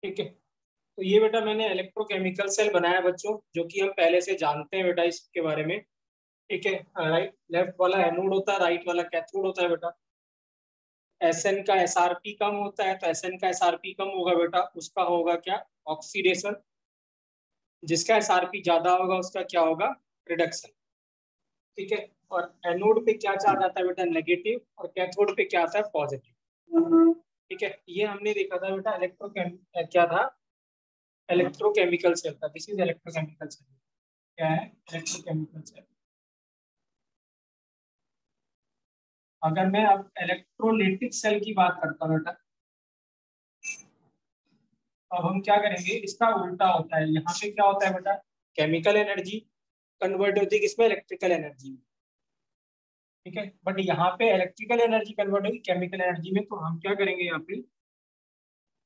ठीक है, तो ये बेटा मैंने इलेक्ट्रोकेमिकल सेल बनाया बच्चों, जो कि हम पहले से जानते हैं बेटा इसके बारे में। ठीक है, राइट लेफ्ट वाला एनोड होता है, राइट वाला कैथोड होता है बेटा। एसएन का एसआरपी कम होता है, तो एसएन का एसआरपी कम होगा बेटा, उसका होगा क्या, ऑक्सीडेशन। जिसका एसआरपी ज्यादा होगा उसका क्या होगा, रिडक्शन। ठीक है, और एनोड पे क्या चार्ज आता है बेटा, नेगेटिव, और कैथोड पे क्या आता है, पॉजिटिव। ठीक है, ये हमने देखा था बेटा क्या था, इलेक्ट्रोकेमिकल सेल था। This is electrochemical cell. क्या है, इलेक्ट्रोकेमिकल सेल। अगर मैं अब इलेक्ट्रोलिटिक सेल की बात करता हूँ बेटा, अब हम क्या करेंगे, इसका उल्टा होता है। यहाँ पे क्या होता है बेटा, केमिकल एनर्जी कन्वर्ट होती है किसमें, इलेक्ट्रिकल एनर्जी में। ठीक है, बट यहाँ पे इलेक्ट्रिकल एनर्जी कन्वर्ट होगी केमिकल एनर्जी में। तो हम क्या करेंगे यहाँ पे,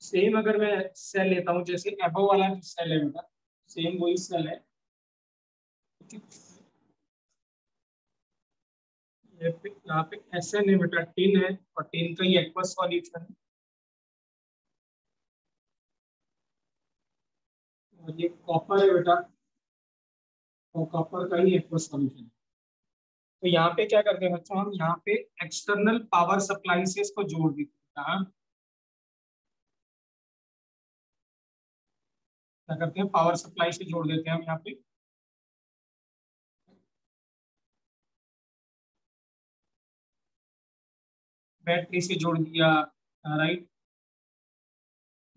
सेम अगर मैं सेल लेता हूँ, जैसे एबो वाला जो सेल है बेटा, सेम वही सेल है। ठीक है, यहाँ पे एस एन है बेटा, टिन है, और टिन का ही एक्वस सॉल्यूशन है। और ये कॉपर है बेटा, और कॉपर का ही एक्वस सॉल्यूशन है। तो यहाँ पे क्या करते हैं बच्चों, हम यहाँ पे एक्सटर्नल पावर सप्लाई से इसको जोड़ देते हैं। हाँ, क्या करते हैं, पावर सप्लाई से जोड़ देते हैं हम यहाँ पे। बैटरी से जोड़ दिया, राइट,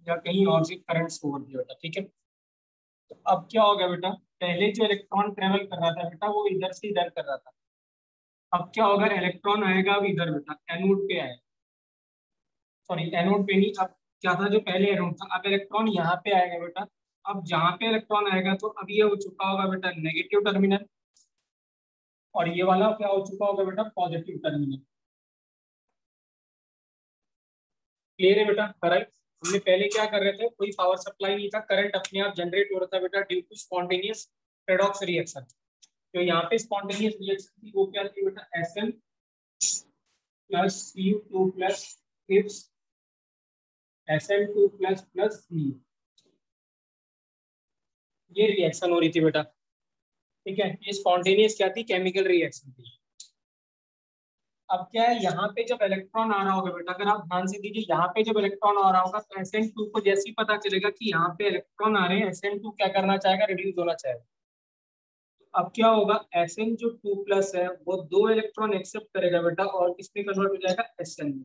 या कहीं और से करंट से जोड़ दिया बेटा। ठीक है, तो अब क्या होगा बेटा, पहले जो इलेक्ट्रॉन ट्रेवल कर रहा था बेटा, वो इधर से इधर कर रहा था। अब क्या होगा, इलेक्ट्रॉन आएगा अब इधर बेटा, एनोड पे आएगा। सॉरी, एनोड पे नहीं, अब क्या था, जो पहले एनोड था, अब इलेक्ट्रॉन यहाँ पे आएगा बेटा। अब जहाँ पे इलेक्ट्रॉन आएगा तो अब ये हो चुका होगा बेटा नेगेटिव टर्मिनल, और ये वाला क्या हो चुका होगा बेटा, पॉजिटिव टर्मिनल। क्लियर है बेटा, राइट। हमने पहले क्या कर रहे थे, कोई पावर सप्लाई नहीं था, करंट अपने आप जनरेट हो रहा था बेटा, due to spontaneous redox reaction. तो यहाँ पे स्पॉन्टेनियस रिएक्शन थी, वो क्या थी बेटा, S N plus C U two plus SN2 plus plus C, ये रिएक्शन हो रही थी बेटा। ठीक है, ये स्पॉन्टेनियस क्या थी, केमिकल रिएक्शन थी। अब क्या है, यहाँ पे जब इलेक्ट्रॉन आ रहा होगा बेटा, अगर आप ध्यान से दीजिए, यहाँ पे जब इलेक्ट्रॉन आ रहा होगा तो SN2 को जैसे ही पता चलेगा कि यहाँ पे इलेक्ट्रॉन आ रहे हैं, SN2 क्या करना चाहेगा, रिड्यूस होना चाहेगा। अब क्या होगा, SN जो 2 प्लस है वो 2 इलेक्ट्रॉन एक्सेप्ट करेगा बेटा, और किसमें कन्वर्ट हो जाएगा, SN में।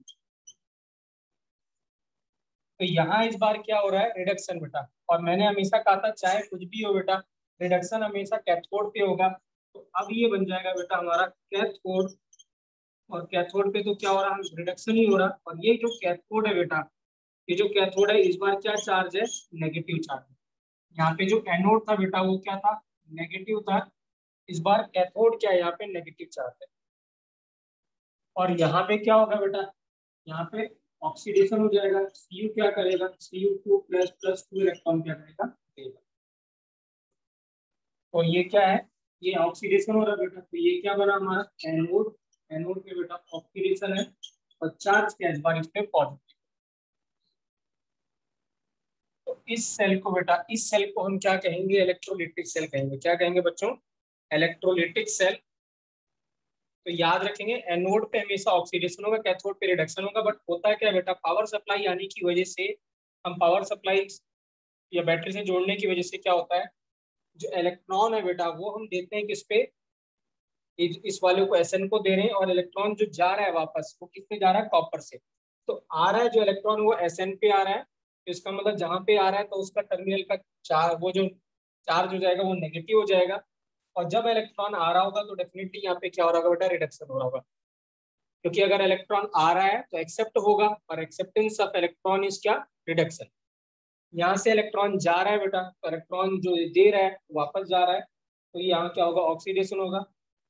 तो यहाँ इस बार क्या हो रहा है, रिडक्शन बेटा। और मैंने हमेशा कहा था, चाहे कुछ भी हो बेटा, रिडक्शन हमेशा कैथोड पे होगा। तो अब ये बन जाएगा बेटा हमारा कैथोड, और कैथोड पे तो क्या हो रहा है, रिडक्शन ही हो रहा है। और ये जो कैथोड है बेटा, ये जो कैथोड है, इस बार क्या चार्ज है, नेगेटिव चार्ज है। यहाँ पे जो एनोड था बेटा, वो क्या था, नेगेटिव था। इस बार कैथोड क्या है, यहाँ पे नेगेटिव चार्ज है। और यहाँ पे क्या होगा बेटा, यहाँ पे ऑक्सीडेशन हो जाएगा। Cu क्या करेगा, Cu2 प्लस प्लस 2 इलेक्ट्रॉन क्या करेगा, देगा। और ये क्या है, ये ऑक्सीडेशन हो रहा है बेटा, तो ये क्या बना हमारा, एनोड। एनोड पे बेटा ऑक्सीडेशन है, और चार्ज क्या है इस बार, इस पे पॉजिटिव। तो इस सेल को बेटा, इस सेल को हम क्या कहेंगे, इलेक्ट्रोलिटिक सेल कहेंगे। क्या कहेंगे बच्चों, इलेक्ट्रोलिटिक सेल। तो याद रखेंगे, एनोड पे हमेशा ऑक्सीडेशन होगा, कैथोड पे रिडक्शन होगा। बट होता है क्या बेटा, पावर सप्लाई आने की वजह से, हम पावर सप्लाई या बैटरी से जोड़ने की वजह से क्या होता है, जो इलेक्ट्रॉन है बेटा, वो हम देते हैं किस पे, इस वाले को एसएन को दे रहे हैं, और इलेक्ट्रॉन जो जा रहा है वापस, वो किस पे जा रहा है, कॉपर से। तो आ रहा है जो इलेक्ट्रॉन, वो एसएन पे आ रहा है। तो इसका मतलब जहां पे आ रहा है तो उसका टर्मिनल का चार्ज, वो जो चार्ज हो जाएगा वो नेगेटिव हो जाएगा। और जब इलेक्ट्रॉन आ रहा होगा तो डेफिनेटली यहाँ पे क्या हो रहा होगा बेटा, रिडक्शन हो रहा होगा। क्योंकि अगर इलेक्ट्रॉन आ रहा है तो एक्सेप्ट होगा, और एक्सेप्टेंस ऑफ इलेक्ट्रॉन इज क्या, रिडक्शन। यहाँ से इलेक्ट्रॉन जा रहा है बेटा, तो इलेक्ट्रॉन जो दे रहा है वापस जा रहा है, तो यहाँ क्या होगा, ऑक्सीडेशन होगा।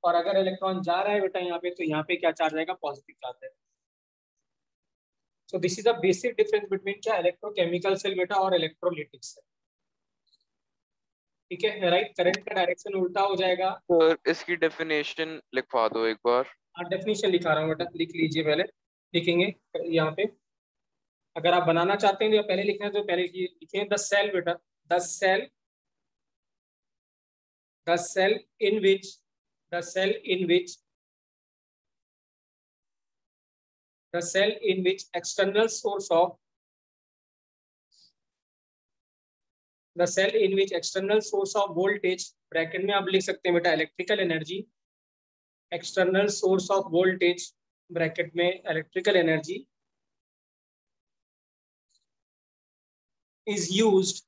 और अगर इलेक्ट्रॉन जा रहा है बेटा यहाँ पे, तो यहाँ पे क्या चार्ज आएगा, पॉजिटिव चार्ज आएगा। So this is a basic difference between क्या, इलेक्ट्रोकेमिकल सेल बेटा और इलेक्ट्रोलिटिक सेल। ठीक है, राइट, करंट का डायरेक्शन उल्टा हो जाएगा। सर इसकी डेफिनेशन लिखवा दो एक बार। डेफिनेशन लिखा रहा हूँ बेटा, लिख लीजिए पहले, लिखेंगे यहाँ पे। अगर आप बनाना चाहते हैं तो पहले लिखना है तो पहले लिखिए द सेल बेटा, the cell, the cell in which, the cell in which, the cell in which external source of, the cell in which external source of voltage, bracket में आप लिख सकते हैं बेटा electrical energy, external source of voltage bracket में electrical energy is used,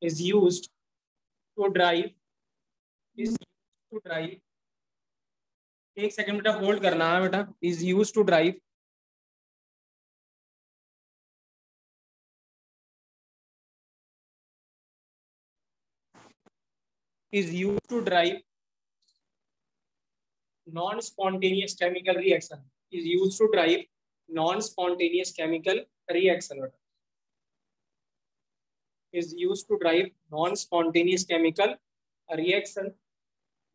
is used to drive, is used to drive, एक second बेटा hold करना है बेटा, is used to drive, is used to drive non-spontaneous chemical reaction, is used to drive non-spontaneous chemical reaction, is used to drive non-spontaneous chemical reaction.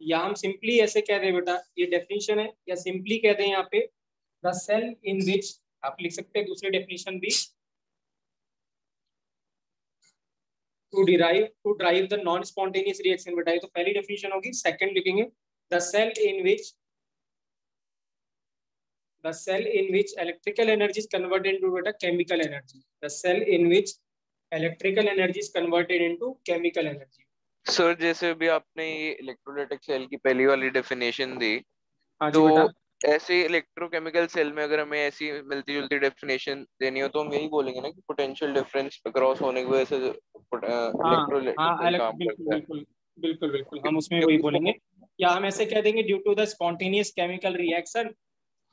या हम simply ऐसे कह दें बेटा, ये डेफिनेशन है, या सिंपली कह दें यहाँ पे द सेल इन विच, आप लिख सकते हैं दूसरी डेफिनेशन भी, to drive the non spontaneous reaction बेटा, ये तो पहली डेफिनेशन होगी। सेकंड लिखेंगे the cell in which, the cell in which electrical energy is converted into beta chemical energy, the cell in which electrical energy is converted into chemical energy. Sir जैसे अभी आपने ये इलेक्ट्रोलाइटिक सेल की पहली वाली definition दी, हाँ जी तो बेटा, ऐसे इलेक्ट्रोकेमिकल सेल में अगर हमें ऐसी मिलती जुलती डेफिनेशन देनी हो तो हम यही बोलेंगे ना कि पोटेंशियल डिफरेंस क्रॉस होने की वजह से हाँ इलेक्ट्रोलाइटिक हाँ सेल काम बिल्कुल करता है। बिल्कुल बिल्कुल बिल्कुल, हम उसमें वही क्योंकि बोलेंगे, या हम ऐसे कह देंगे due to the spontaneous chemical reaction,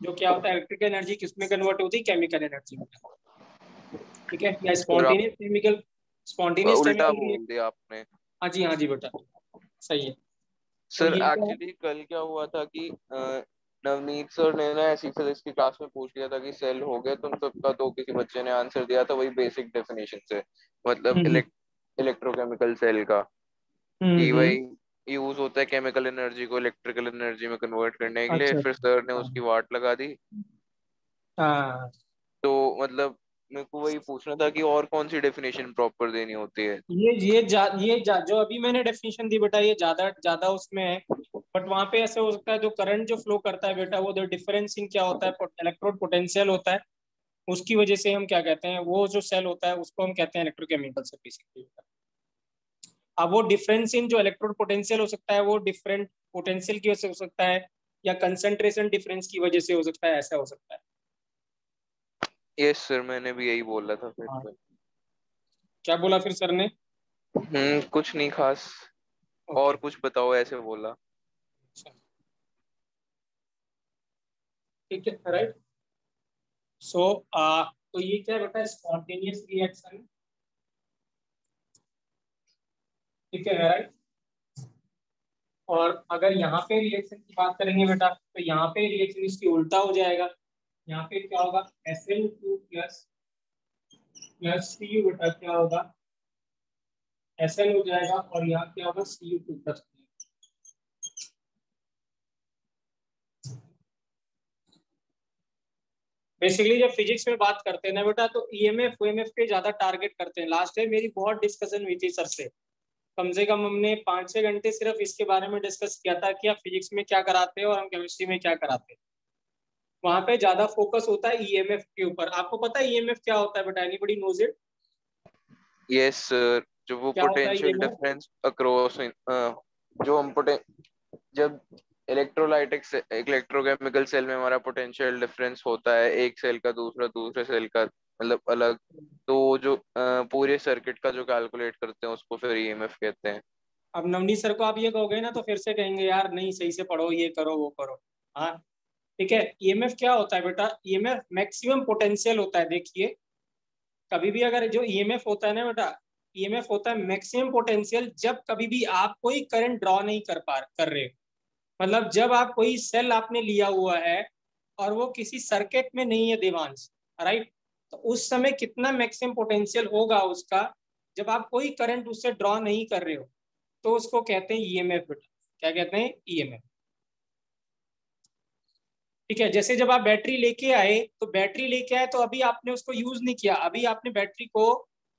जो क्या होता है इलेक्ट्रिकल एनर्जी किसमें कन्वर्ट होती है, केमिकल एनर्जी में, ठीक है, या सर आप स्पॉन्टेनियस उल्टा केमिकल बोल रिएक्शन। दिया आपने। हाँ जी बेटा, सही है। तो सर ये क्या है, एक्चुअली कल क्या हुआ था कि नवनीत सर ने ना ऐसी फिजिक्स की क्लास में पूछ लिया था कि सेल हो गया तुम सबका, तो किसी बच्चे ने आंसर दिया था वही बेसिक डेफिनेशन से, मतलब हम्म इलेक्ट्रोकेमिकल सेल का, कि हम्म, वही यूज होता है केमिकल एनर्जी को इलेक्ट्रिकल एनर्जी में कन्वर्ट करने के लिए। अच्छा फिर सर ने हाँ उसकी वाट लगा दी। हाँ, तो मतलब मेरे को वही पूछना था कि और कौन सी डेफिनेशन प्रॉपर देनी होती है। जो अभी मैंने डेफिनेशन दी बेटा, ये ज्यादा ज्यादा उसमें है, बट वहां पे ऐसे हो सकता है जो करंट जो फ्लो करता है बेटा, वो जो डिफरेंस इन क्या होता है, इलेक्ट्रोड पोटेंशियल होता है, उसकी वजह से हम क्या कहते हैं, वो जो सेल होता है उसको हम कहते हैं इलेक्ट्रोकेमिकल से बेसिकली। अब वो डिफरेंस इन जो इलेक्ट्रोड पोटेंशियल हो सकता है, वो डिफरेंट पोटेंशियल की वजह से हो सकता है, या कंसंट्रेशन डिफरेंस की वजह से हो सकता है, ऐसा हो सकता है। यस सर, मैंने भी यही बोला था फिर हाँ, तो। क्या बोला फिर सर ने? कुछ नहीं खास। और ओके, कुछ बताओ, ऐसे बोला। ठीक है, राइट। सो तो ये क्या बेटा, स्पॉन्टेनियस रिएक्शन, ठीक है, राइट। और अगर यहाँ पे रिएक्शन की बात करेंगे बेटा, तो यहाँ पे रिएक्शन इसकी उल्टा हो जाएगा, यहाँ पे क्या होगा, SN2 प्लस प्लस सी बेटा क्या होगा, SN हो जाएगा, और यहाँ क्या होगा, Cu2 प्लस। बेसिकली जब फिजिक्स में बात करते हैं ना बेटा, तो ईएमएफ वीएमएफ पे ज्यादा टारगेट करते हैं। लास्ट टाइम मेरी बहुत डिस्कशन हुई थी सर से, कम से कम हमने 5-6 घंटे सिर्फ इसके बारे में डिस्कस किया था कि आप फिजिक्स में क्या कराते हैं और हम केमिस्ट्री में क्या कराते हैं। वहां पे ज्यादा फोकस होता है ईएमएफ के ऊपर। आपको पता है ईएमएफ क्या होता है बेटा, anybody knows it? Yes sir, जो वो क्या होता है पोटेंशियल ईएमएफ? डिफरेंस अक्रॉस, जो हम जब इलेक्ट्रोकेमिकल सेल में हमारा पोटेंशियल डिफरेंस होता है एक सेल का दूसरा दूसरे सेल का मतलब अलग, तो जो पूरे सर्किट का जो कैलकुलेट करते हैं उसको फिर ईएमएफ कहते हैं। अब नवनीत सर को आप ये कहोगे ना, तो फिर से कहेंगे यार नहीं सही से पढ़ो, ये करो वो करो। हाँ, ठीक है। ईएमएफ क्या होता है बेटा, ईएमएफ मैक्सिमम पोटेंशियल होता है। देखिए, कभी भी अगर जो ईएमएफ होता है ना बेटा, ईएमएफ होता है मैक्सिमम पोटेंशियल, जब कभी भी आप कोई करंट ड्रॉ नहीं कर रहे हो। मतलब जब आप कोई सेल आपने लिया हुआ है और वो किसी सर्किट में नहीं है देवांश, राइट, तो उस समय कितना मैक्सिमम पोटेंशियल होगा उसका, जब आप कोई करंट उससे ड्रॉ नहीं कर रहे हो, तो उसको कहते हैं ईएमएफ बेटा। क्या कहते हैं? ईएमएफ। ठीक है, जैसे जब आप बैटरी लेके आए तो बैटरी लेके आए तो अभी आपने उसको यूज नहीं किया, अभी आपने बैटरी को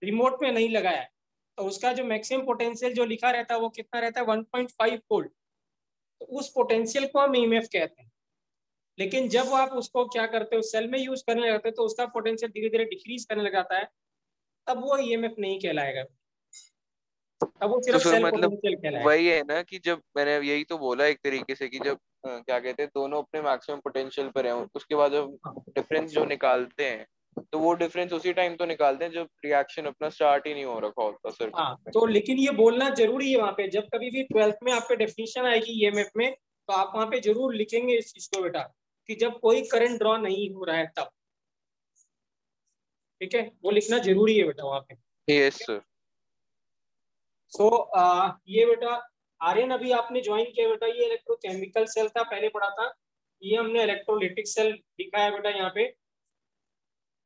रिमोट में नहीं लगाया, तो उसका जो मैक्सिमम पोटेंशियल जो लिखा रहता है वो कितना रहता है, 1.5 वोल्ट। तो उस पोटेंशियल को हम ईएमएफ कहते हैं। लेकिन जब आप उसको क्या करते हो, सेल में यूज करने लगते हो तो उसका पोटेंशियल धीरे धीरे डिक्रीज करने लग जाता है, तब वो ईएमएफ नहीं कहलाएगा, तब वो तो सिर्फ फिर सेल मतलब पोटेंशियल कहलाएगा। वही है ना कि जब मैंने यही तो बोला एक तरीके से कि जब क्या कहते हैं दोनों अपने मैक्सिमम पोटेंशियल पर हैं, उसके बाद जब हाँ डिफरेंस जो निकालते हैं तो वो डिफरेंस उसी टाइम तो निकालते हैं जब रिएक्शन अपना स्टार्ट ही नहीं हो रखा होता हाँ, सर्किट में। तो लेकिन ये बोलना जरूरी है वहां पे, जब कभी भी ट्वेल्थ में आप पे डेफिनेशन आएगी ईएमएफ में, तो आप वहां पे जरूर लिखेंगे इस चीज को बेटा, कि जब कोई करंट ड्रॉ नहीं हो रहा है तब। ठीक है, वो लिखना जरूरी है बेटा वहां पे। Yes sir. सो ये बेटा आर्यन अभी आपने ज्वाइन किया बेटा, ये इलेक्ट्रोकेमिकल सेल था, पहले पढ़ा था। ये हमने इलेक्ट्रोलिटिक सेल लिखा है बेटा यहाँ पे।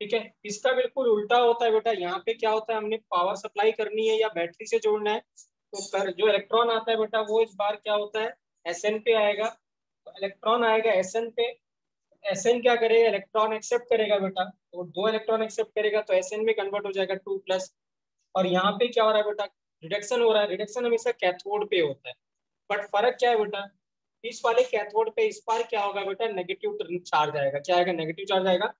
ठीक है, इसका बिल्कुल उल्टा होता है बेटा, यहाँ पे क्या होता है, हमने पावर सप्लाई करनी है या बैटरी से जोड़ना है, तो जो इलेक्ट्रॉन आता है बेटा वो इस बार क्या होता है, एसएन पे आएगा। तो इलेक्ट्रॉन आएगा एसएन पे, एसएन क्या करेगा, इलेक्ट्रॉन एक्सेप्ट करेगा बेटा, तो दो इलेक्ट्रॉन एक्सेप्ट करेगा तो एसएन में कन्वर्ट हो जाएगा 2+। और यहाँ पे क्या हो रहा है बेटा, रिडक्शन हो रहा है, रिडक्शन हमेशा कैथोड पे होता है। बट फर्क क्या है बेटा, इस वाले कैथोड पे इस बार क्या होगा बेटा, नेगेटिव चार्ज आएगा, क्या आएगा, नेगेटिव चार्ज आएगा।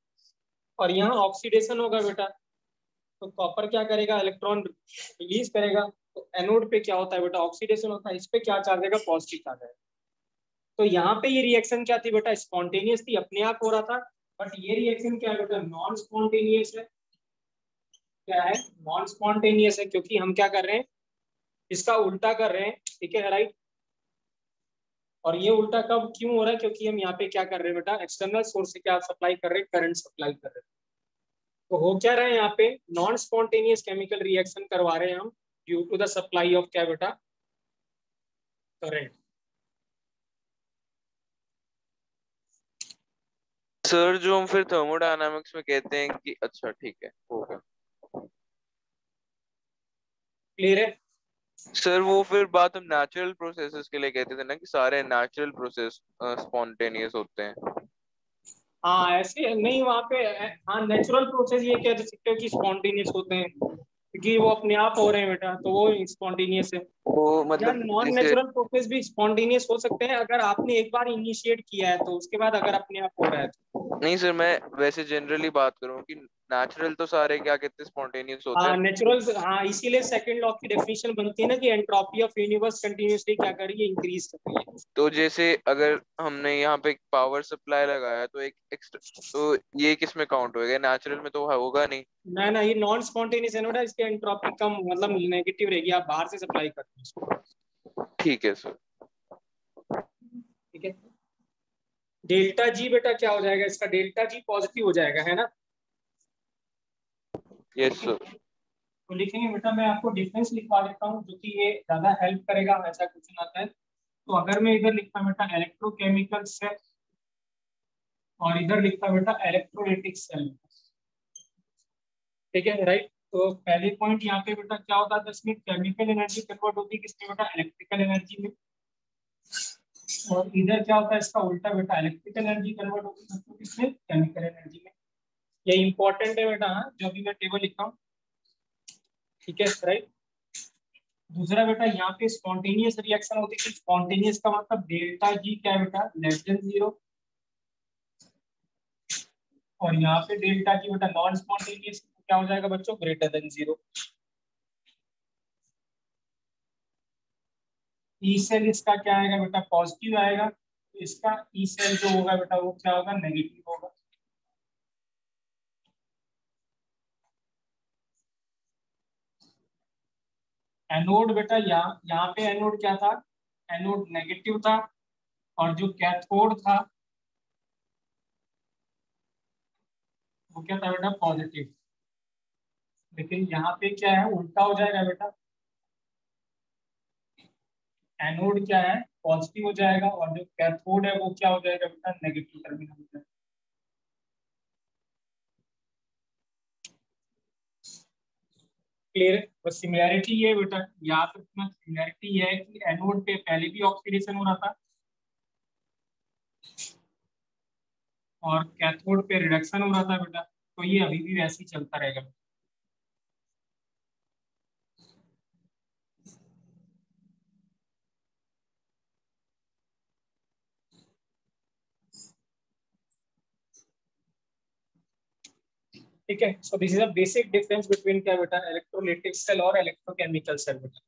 और यहाँ ऑक्सीडेशन होगा बेटा, तो कॉपर क्या करेगा, इलेक्ट्रॉन रिलीज करेगा। तो एनोड पे क्या होता है बेटा, ऑक्सीडेशन होता है, इस पे क्या चार्ज आएगा, पॉजिटिव चार्ज आएगा। तो यहाँ पे ये रिएक्शन क्या थी बेटा, स्पॉन्टेनियस थी, अपने आप हो रहा था। बट ये रिएक्शन क्या है बेटा, नॉन स्पॉन्टेनियस है। क्या है, नॉन स्पॉन्टेनियस है, क्योंकि हम क्या कर रहे हैं, इसका उल्टा कर रहे हैं। ठीक है, राइट। और ये उल्टा कब क्यों हो रहा है, क्योंकि हम यहाँ पे क्या कर रहे हैं बेटा, एक्सटर्नल सोर्स से क्या सप्लाई कर रहे हैं, करंट सप्लाई कर रहे हैं। तो हो क्या रहा है यहाँ पे, नॉन स्पॉन्टेनियस केमिकल रिएक्शन करवा रहे हैं हम, due to the supply of क्या बेटा, करंट। सर जो हम फिर थर्मोडायनामिक्स में कहते हैं कि अच्छा ठीक है हो गया। क्लियर है। सर वो फिर बात हम नेचुरल प्रोसेसेस के लिए कहते थे ना कि सारे नेचुरल प्रोसेस स्पॉन्टेनियस होते हैं। हाँ ऐसे नहीं वहाँ पे, हाँ नेचुरल प्रोसेस ये कह सकते हो कि स्पॉन्टेनियस होते हैं, क्योंकि वो अपने आप हो रहे हैं बेटा, तो वो स्पॉन्टेनियस है। वो या मतलब नॉन जैसे नेचुरल प्रोसेस भी स्पॉन्टेनियस हो सकते हैं, अगर आपने एक बार इनिशिएट किया है तो, उसके बाद अगर अपने आप हो रहा है तो। नहीं सर मैं वैसे जनरली बात करूं कि नेचुरल तो सारे क्या कहते हैं स्पॉन्टेनियस होते हाँ हैं। नेचुरल, हाँ इसीलिए सेकंड लॉ की डेफिनेशन बनती है ना, कि एंट्रोपी ऑफ यूनिवर्स कंटिन्यूसली क्या कर रही है, इंक्रीज कर रही है। तो जैसे अगर हमने यहाँ पे पावर सप्लाई लगाया तो एक तो ये किस में काउंट होएगा, नेचुरल में तो होगा नहीं। ना ना, ये नॉन स्पॉन्टेनियस है ना बेटा, इसकी एंट्रोपी कम मतलब नेगेटिव रहेगी, आप बाहर से सप्लाई करते हैं इसको। ठीक है सर। ठीक है, डेल्टा जी बेटा क्या हो जाएगा, इसका डेल्टा जी पॉजिटिव हो जाएगा, है ना। यस ठीक है, सर। तो लिखेंगे बेटा, मैं आपको डिफरेंस लिखवा देता हूँ, जो कि ये ज्यादा हेल्प करेगा, ऐसा क्वेश्चन आता है। तो अगर मैं इधर लिखता बेटा इलेक्ट्रोकेमिकल सेल, और इधर लिखता बेटा इलेक्ट्रोलिटिक सेल। ठीक है, राइट। तो पहले पॉइंट यहाँ पे बेटा क्या होता है, 10 मिनट केमिकल एनर्जी कन्वर्ट होती है किसमें बेटा, इलेक्ट्रिकल एनर्जी में। और इधर क्या होता है, इसका उल्टा बेटा, इलेक्ट्रिकल एनर्जी कन्वर्ट होती है किसमें, केमिकल एनर्जी में। ये इंपॉर्टेंट है बेटा, हाँ, जो भी मैं टेबल लिखा हूँ। ठीक है, राइट। दूसरा बेटा यहाँ पे स्पॉन्टेनियस रिएक्शन होती है, स्पॉन्टेनियस का मतलब डेल्टा जी क्या है बेटा, <<0। और यहाँ पे डेल्टा जी बेटा नॉन स्पॉन्टेनियस क्या हो जाएगा बच्चों, <0। ई सेल इसका क्या आएगा बेटा, पॉजिटिव आएगा, तो इसका ई सेल जो होगा बेटा वो क्या होगा, नेगेटिव होगा। एनोड बेटा यहाँ पे एनोड क्या था, एनोड नेगेटिव था, और जो कैथोड था वो क्या था बेटा, पॉजिटिव। लेकिन यहाँ पे क्या है, उल्टा हो जाएगा बेटा, एनोड क्या है, पॉजिटिव हो जाएगा, और जो कैथोड है वो क्या हो जाएगा बेटा, नेगेटिव टर्मिनल हो जाएगा। क्लियर है, बस सिमिलैरिटी ये है बेटा, याद रखना सिमिलैरिटी ये है कि एनोड पे पहले भी ऑक्सीडेशन हो रहा था, और कैथोड पे रिडक्शन हो रहा था बेटा, तो ये अभी भी वैसे ही चलता रहेगा। ठीक है, so this is a basic difference between क्या बेटा, इलेक्ट्रोलिटिक सेल और इलेक्ट्रोकेमिकल सेल बेटा।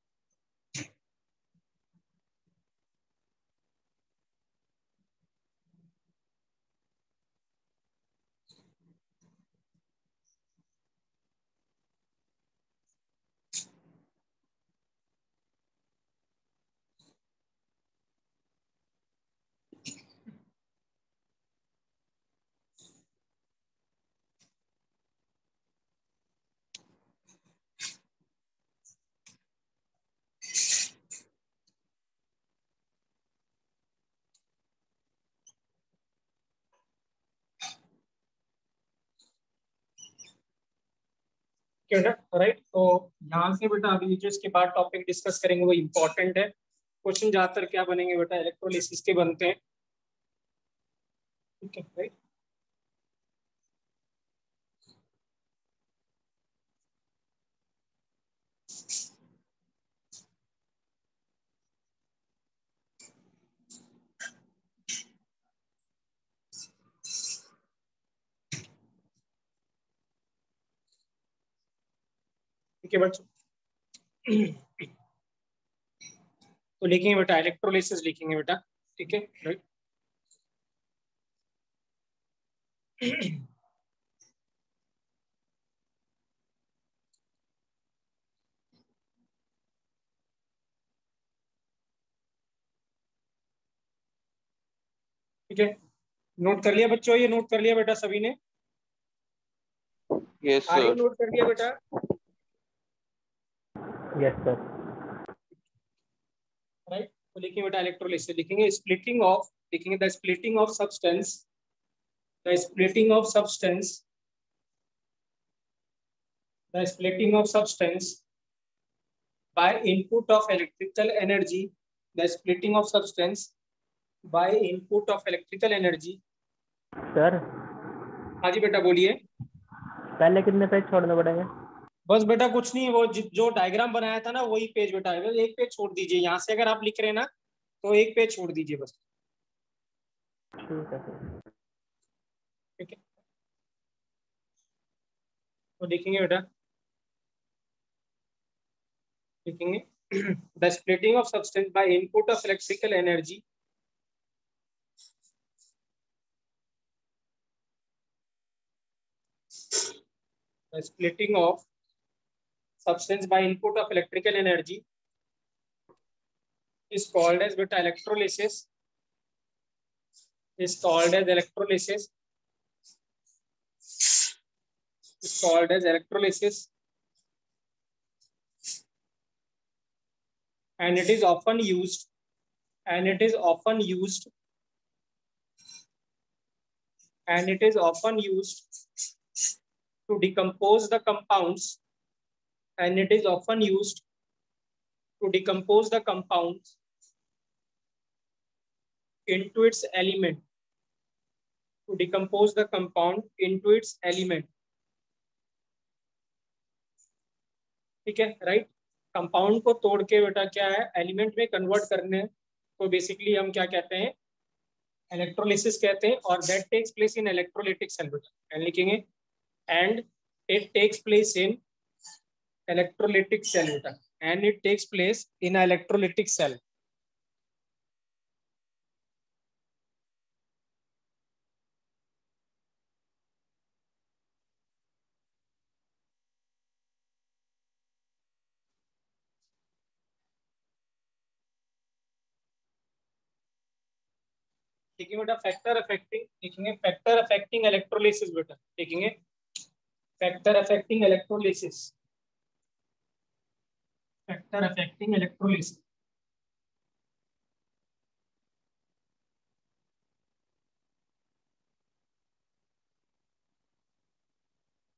राइट, तो यहाँ से बेटा अभी जो इसके बाद टॉपिक डिस्कस करेंगे वो इम्पोर्टेंट है। क्वेश्चन ज्यादातर क्या बनेंगे बेटा, इलेक्ट्रोलिसिस के बनते हैं। ठीक है राइट। ठीक है बच्चों, तो लिखेंगे बेटा इलेक्ट्रोलिसिस लिखेंगे बेटा। ठीक है राइट। ठीक है, नोट कर लिया बच्चों, ये नोट कर लिया बेटा सभी ने? Yes Aryan sir. नोट कर लिया बेटा? Yes sir. राइट, तो लिखेंगे बेटा इलेक्ट्रोलिसिस लिखेंगे स्प्लिटिंग ऑफ, लिखेंगे the splitting of substance, the splitting of substance, the splitting of substance by input of electrical energy, the splitting of substance by input of electrical energy। Sir हाँ जी बेटा बोलिए। पहले कितने पेज छोड़ने पड़ेंगे? बस बेटा कुछ नहीं, वो जो डायग्राम बनाया था ना वही पेज बेटा, एक पेज छोड़ दीजिए यहाँ से, अगर आप लिख रहे हैं ना तो एक पेज छोड़ दीजिए बस। ठीक है सर। ठीक है, तो लिखेंगे बेटा, लिखेंगे the splitting of substance by input of electrical energy, the splitting of substance by input of electrical energy is called as beta electrolysis, is called as electrolysis, is called as electrolysis, and it is often used, and it is often used, and it is often used to decompose the compounds, and it is often used to decompose the compounds into its element, to decompose the compound into its element। ठीक है right, compound को तोड़ के बेटा क्या है, element में convert करने को बेसिकली हम क्या कहते हैं, इलेक्ट्रोलिसिस कहते हैं। और that takes place in electrolytic cell बेटा, एंड लिखेंगे and it takes place in electrolytic cell बेटा, and it takes place in electrolytic cell. लिखेंगे बेटा फैक्टर अफेक्टिंग, लिखेंगे फैक्टर अफेक्टिंग इलेक्ट्रोलिसिस बेटा, लिखेंगे factor affecting electrolysis, factor affecting electrolysis.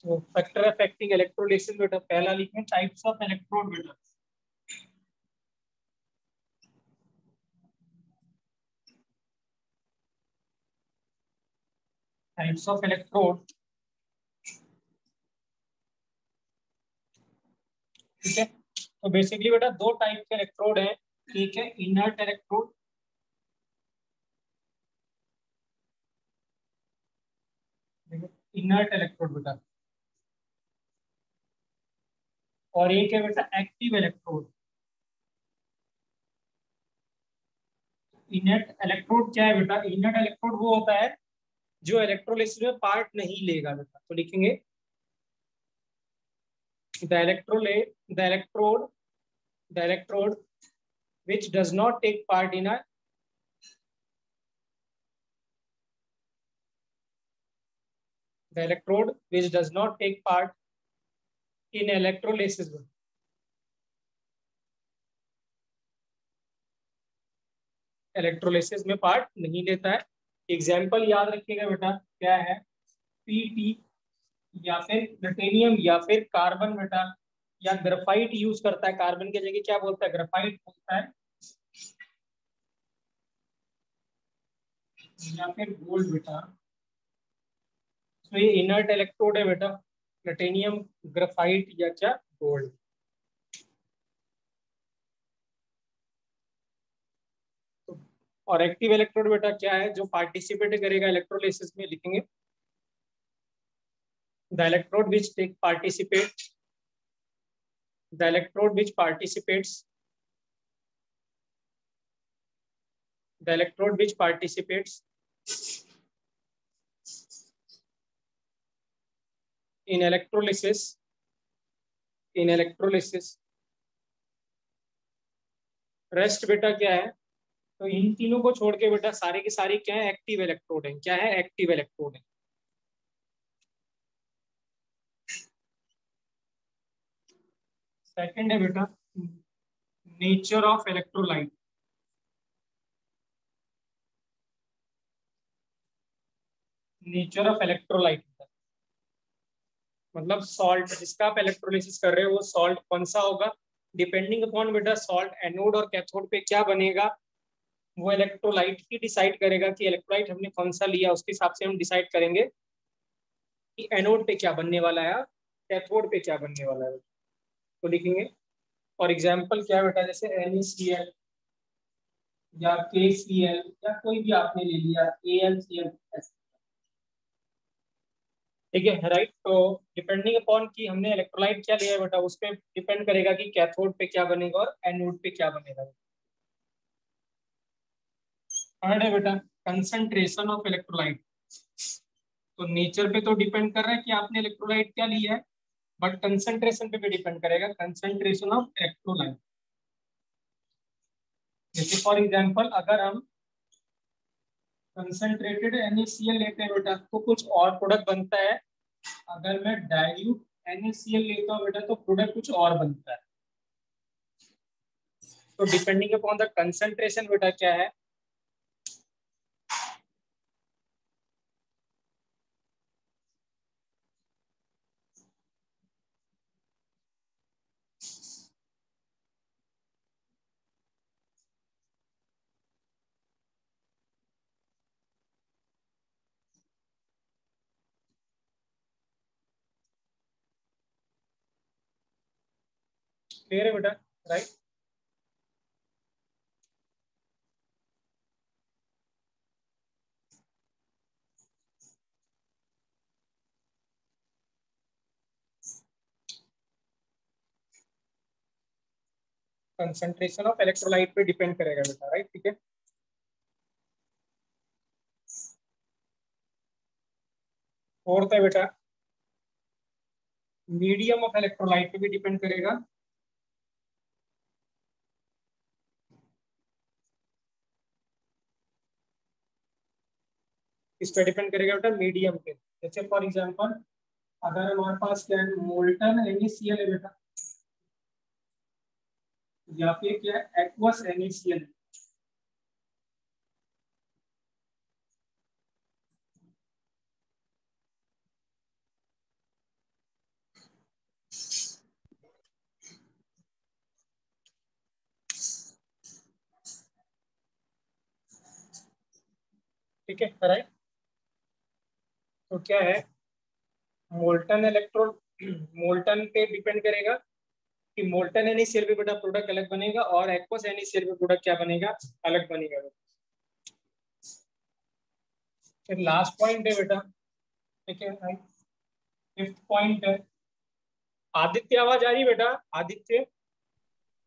तो factor affecting electrolysis बेटा पहला लिखेंगे टाइप्स ऑफ इलेक्ट्रोड बेटा, टाइप्स ऑफ इलेक्ट्रोड, ठीक है। तो बेसिकली बेटा दो टाइप के इलेक्ट्रोड हैं, ठीक है, इनर्ट इलेक्ट्रोड, इनर्ट इलेक्ट्रोड बेटा, और एक है बेटा एक्टिव इलेक्ट्रोड। इनर्ट इलेक्ट्रोड क्या है बेटा? इनर्ट इलेक्ट्रोड वो होता है जो इलेक्ट्रोलिसिस में पार्ट नहीं लेगा बेटा। तो लिखेंगे the electrolyte the electrode which does not take part in a the electrode which does not take part in electrolysis, electrolysis में पार्ट नहीं लेता है। एग्जाम्पल याद रखिएगा बेटा, क्या है? पीटी, या फिर प्लूटोनियम, या फिर कार्बन बेटा, या ग्रेफाइट यूज करता है, कार्बन की जगह क्या बोलता है? ग्रेफाइट बोलता है, या फिर गोल्ड बेटा। तो ये इनर्ट इलेक्ट्रोड है बेटा, प्लूटोनियम, ग्रेफाइट या क्या गोल्ड। और एक्टिव इलेक्ट्रोड बेटा क्या है? जो पार्टिसिपेट करेगा इलेक्ट्रोलिसिस में, लिखेंगे the electrode which take participate the electrode which participates the electrode which participates in electrolysis rest बेटा क्या है? तो इन तीनों को छोड़ के बेटा सारे की सारी क्या है? एक्टिव इलेक्ट्रोड है। क्या है? एक्टिव इलेक्ट्रोड है। सेकंड है बेटा nature of electrolyte. Nature of electrolyte मतलब सॉल्ट जिसका आप इलेक्ट्रोलिसिस कर रहे हो वो सॉल्ट कौन सा होगा? डिपेंडिंग अपॉन बेटा सॉल्ट एनोड और कैथोड पे क्या बनेगा, वो इलेक्ट्रोलाइट ही डिसाइड करेगा कि इलेक्ट्रोलाइट हमने कौन सा लिया। उसके हिसाब से हम डिसाइड करेंगे कि एनोड पे क्या बनने वाला है, कैथोड पे क्या बनने वाला है। तो लिखेंगे, और एग्जांपल क्या है बेटा? जैसे NaCl या KCl या कोई भी आपने ले लिया, AlCl, ठीक है, राइट। तो डिपेंडिंग अपॉन कि हमने इलेक्ट्रोलाइट क्या लिया है बेटा, उस पर डिपेंड करेगा कि कैथोड पे क्या बनेगा और एनोड पे क्या बनेगा। थर्ड है बेटा कंसंट्रेशन ऑफ इलेक्ट्रोलाइट। तो नेचर पे तो डिपेंड कर रहा है कि आपने इलेक्ट्रोलाइट क्या लिया है, बट कंसंट्रेशन पे भी डिपेंड करेगा, कंसंट्रेशन ऑफ इलेक्ट्रोलाइट। जैसे फॉर एग्जांपल अगर हम कंसंट्रेटेड NaCl लेते हैं बेटा तो कुछ और प्रोडक्ट बनता है, अगर मैं डाइल्यूट NaCl लेता हूँ बेटा तो प्रोडक्ट कुछ और बनता है। तो डिपेंडिंग अपॉन द कंसंट्रेशन बेटा क्या है, क्लियर है बेटा, राइट। कंसंट्रेशन ऑफ इलेक्ट्रोलाइट पे डिपेंड करेगा बेटा, राइट, ठीक है। फोर्थ है बेटा मीडियम ऑफ इलेक्ट्रोलाइट पे भी डिपेंड करेगा। इस पे डिपेंड करेगा बेटा मीडियम पे। जैसे फॉर एग्जांपल अगर हमारे पास क्या है, मोल्टन NaCl है बेटा, या फिर क्या है, एक्वस NaCl, ठीक है, राइट। तो क्या है, मोल्टन इलेक्ट्रोड, मोल्टन पे डिपेंड करेगा कि मोल्टन NaCl पे बेटा प्रोडक्ट अलग बनेगा और एक्वस NaCl पे प्रोडक्ट क्या बनेगा, अलग बनेगा। फिर लास्ट पॉइंट है बेटा, ठीक है, फिफ्थ पॉइंट है, आदित्य आवाज आ रही है बेटा, आदित्य?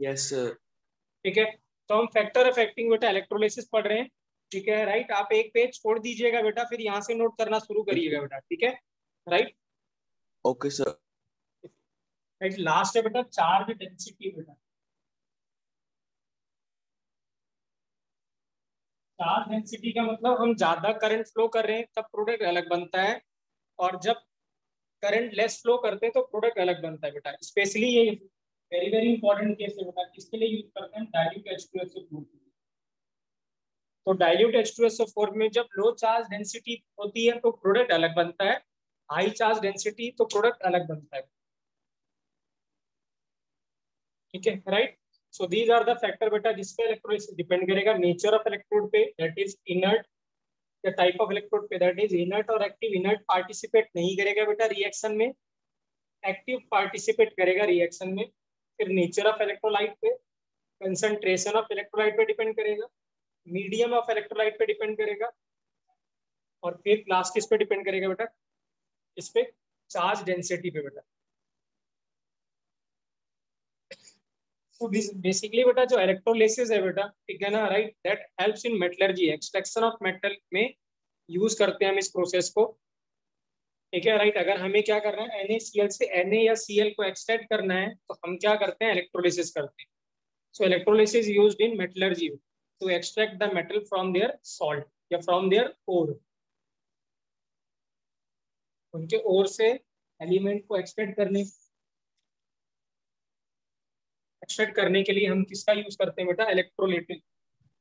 Yes sir. ठीक है, तो हम फैक्टर अफेक्टिंग बेटा इलेक्ट्रोलिसिस पढ़ रहे हैं, ठीक है राइट। आप एक पेज छोड़ दीजिएगा बेटा, फिर यहाँ से नोट करना शुरू करिएगा बेटा, ठीक है right. Okay sir. Right, last है बेटा चार्ज डेंसिटी बेटा। चार्ज डेंसिटी का मतलब हम ज्यादा करंट फ्लो कर रहे हैं तब प्रोडक्ट अलग बनता है, और जब करंट लेस फ्लो करते हैं तो प्रोडक्ट अलग बनता है बेटा। स्पेशली ये वेरी वेरी इंपॉर्टेंट केस है बेटा, किसके लिए यूज करते हैं, डाइल्यूट H2SO4। तो डाइल्यूट H2SO4 में जब लो चार्ज डेंसिटी होती है तो प्रोडक्ट अलग बनता है, हाई चार्ज डेंसिटी तो प्रोडक्ट अलग बनता है, ठीक है right. So these are the factor बेटा जिसपे इलेक्ट्रोलिसिस डिपेंड करेगा, नेचर ऑफ इलेक्ट्रोड पे, दैट इज इनर्ट, या टाइप ऑफ इलेक्ट्रोड पे, दैट इज इनर्ट और एक्टिव। इनर्ट पार्टिसिपेट नहीं करेगा बेटा रिएक्शन में, एक्टिव पार्टिसिपेट करेगा रिएक्शन में। फिर नेचर ऑफ इलेक्ट्रोलाइट पे, कंसंट्रेशन ऑफ इलेक्ट्रोलाइट पे डिपेंड करेगा, मीडियम ऑफ इलेक्ट्रोलाइट पे डिपेंड करेगा, और फिर लास्ट किस पे डिपेंड करेगा बेटा, इस पे चार्ज डेंसिटी पे बेटा। तो बेसिकली बेटा जो इलेक्ट्रोलिसिस है बेटा, ठीक है ना right, that helps in metallurgy, extraction of metal में यूज करते हैं हम इस प्रोसेस को, ठीक है राइट। अगर हमें क्या करना है, NaCl से Na या Cl को एक्सट्रैक्ट करना है तो हम क्या करते हैं, इलेक्ट्रोलिसिस करते हैं। So electrolysis used in metallurgy to extract the metal from their salt या फ्रॉम देयर ओर, उनके ओर से एलिमेंट को एक्सट्रैक्ट करने के लिए हम किसका यूज करते हैं बेटा, इलेक्ट्रोलिटिक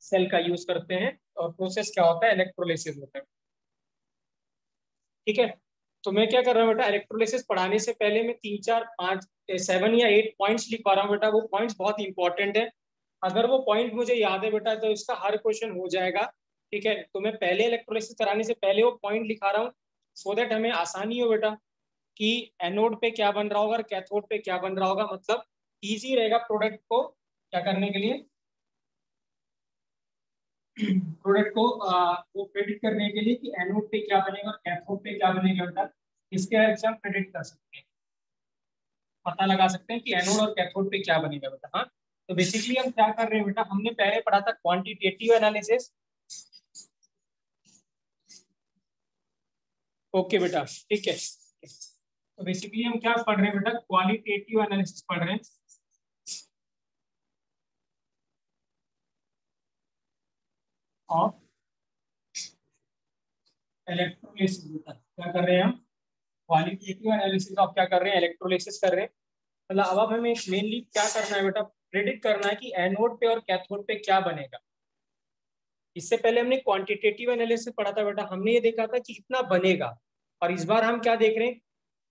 सेल का यूज करते हैं, और प्रोसेस क्या होता है, इलेक्ट्रोलिसिस होता है, ठीक है। तो मैं क्या कर रहा हूँ बेटा, इलेक्ट्रोलिसिस पढ़ाने से पहले मैं 3 4 5 7 या 8 पॉइंट्स लिख पा रहा हूँ बेटा, वो पॉइंट्स बहुत इंपॉर्टेंट है। अगर वो पॉइंट मुझे याद है बेटा तो इसका हर क्वेश्चन हो जाएगा, ठीक है। तो मैं पहले इलेक्ट्रोलिसिस कराने से पहले वो पॉइंट लिखा रहा हूँ, सो दैट हमें आसानी हो बेटा कि एनोड पे क्या बन रहा होगा और कैथोड पे क्या बन रहा होगा, मतलब इजी रहेगा प्रोडक्ट को क्या करने के लिए, प्रोडक्ट को वो प्रेडिक्ट करने के लिए कि एनोड पे क्या बनेगा और कैथोड पे क्या बनेगा बेटा, इसके हेल्प से हम प्रेडिक्ट कर सकते हैं, पता लगा सकते हैं कि एनोड और कैथोड पे क्या बनेगा बेटा। हाँ, तो बेसिकली हम क्या कर रहे हैं बेटा, हमने पहले पढ़ा था क्वांटिटेटिव एनालिसिस, ओके बेटा ठीक है। तो बेसिकली हम क्या पढ़ रहे हैं बेटा, क्वालिटेटिव एनालिसिस पढ़ रहे हैं, और इलेक्ट्रोलिसिस बेटा क्या कर रहे हैं हम, क्वालिटेटिव एनालिसिस ऑफ क्या कर रहे हैं, इलेक्ट्रोलिसिस कर रहे हैं। मतलब अब हमें मेनली क्या करना है बेटा, प्रेडिक्ट करना है कि एनोड पे और कैथोड पे क्या बनेगा। इससे पहले हमने क्वांटिटेटिव एनालिसिस पढ़ा था बेटा, हमने ये देखा था कि कितना बनेगा, और इस बार हम क्या देख रहे हैं,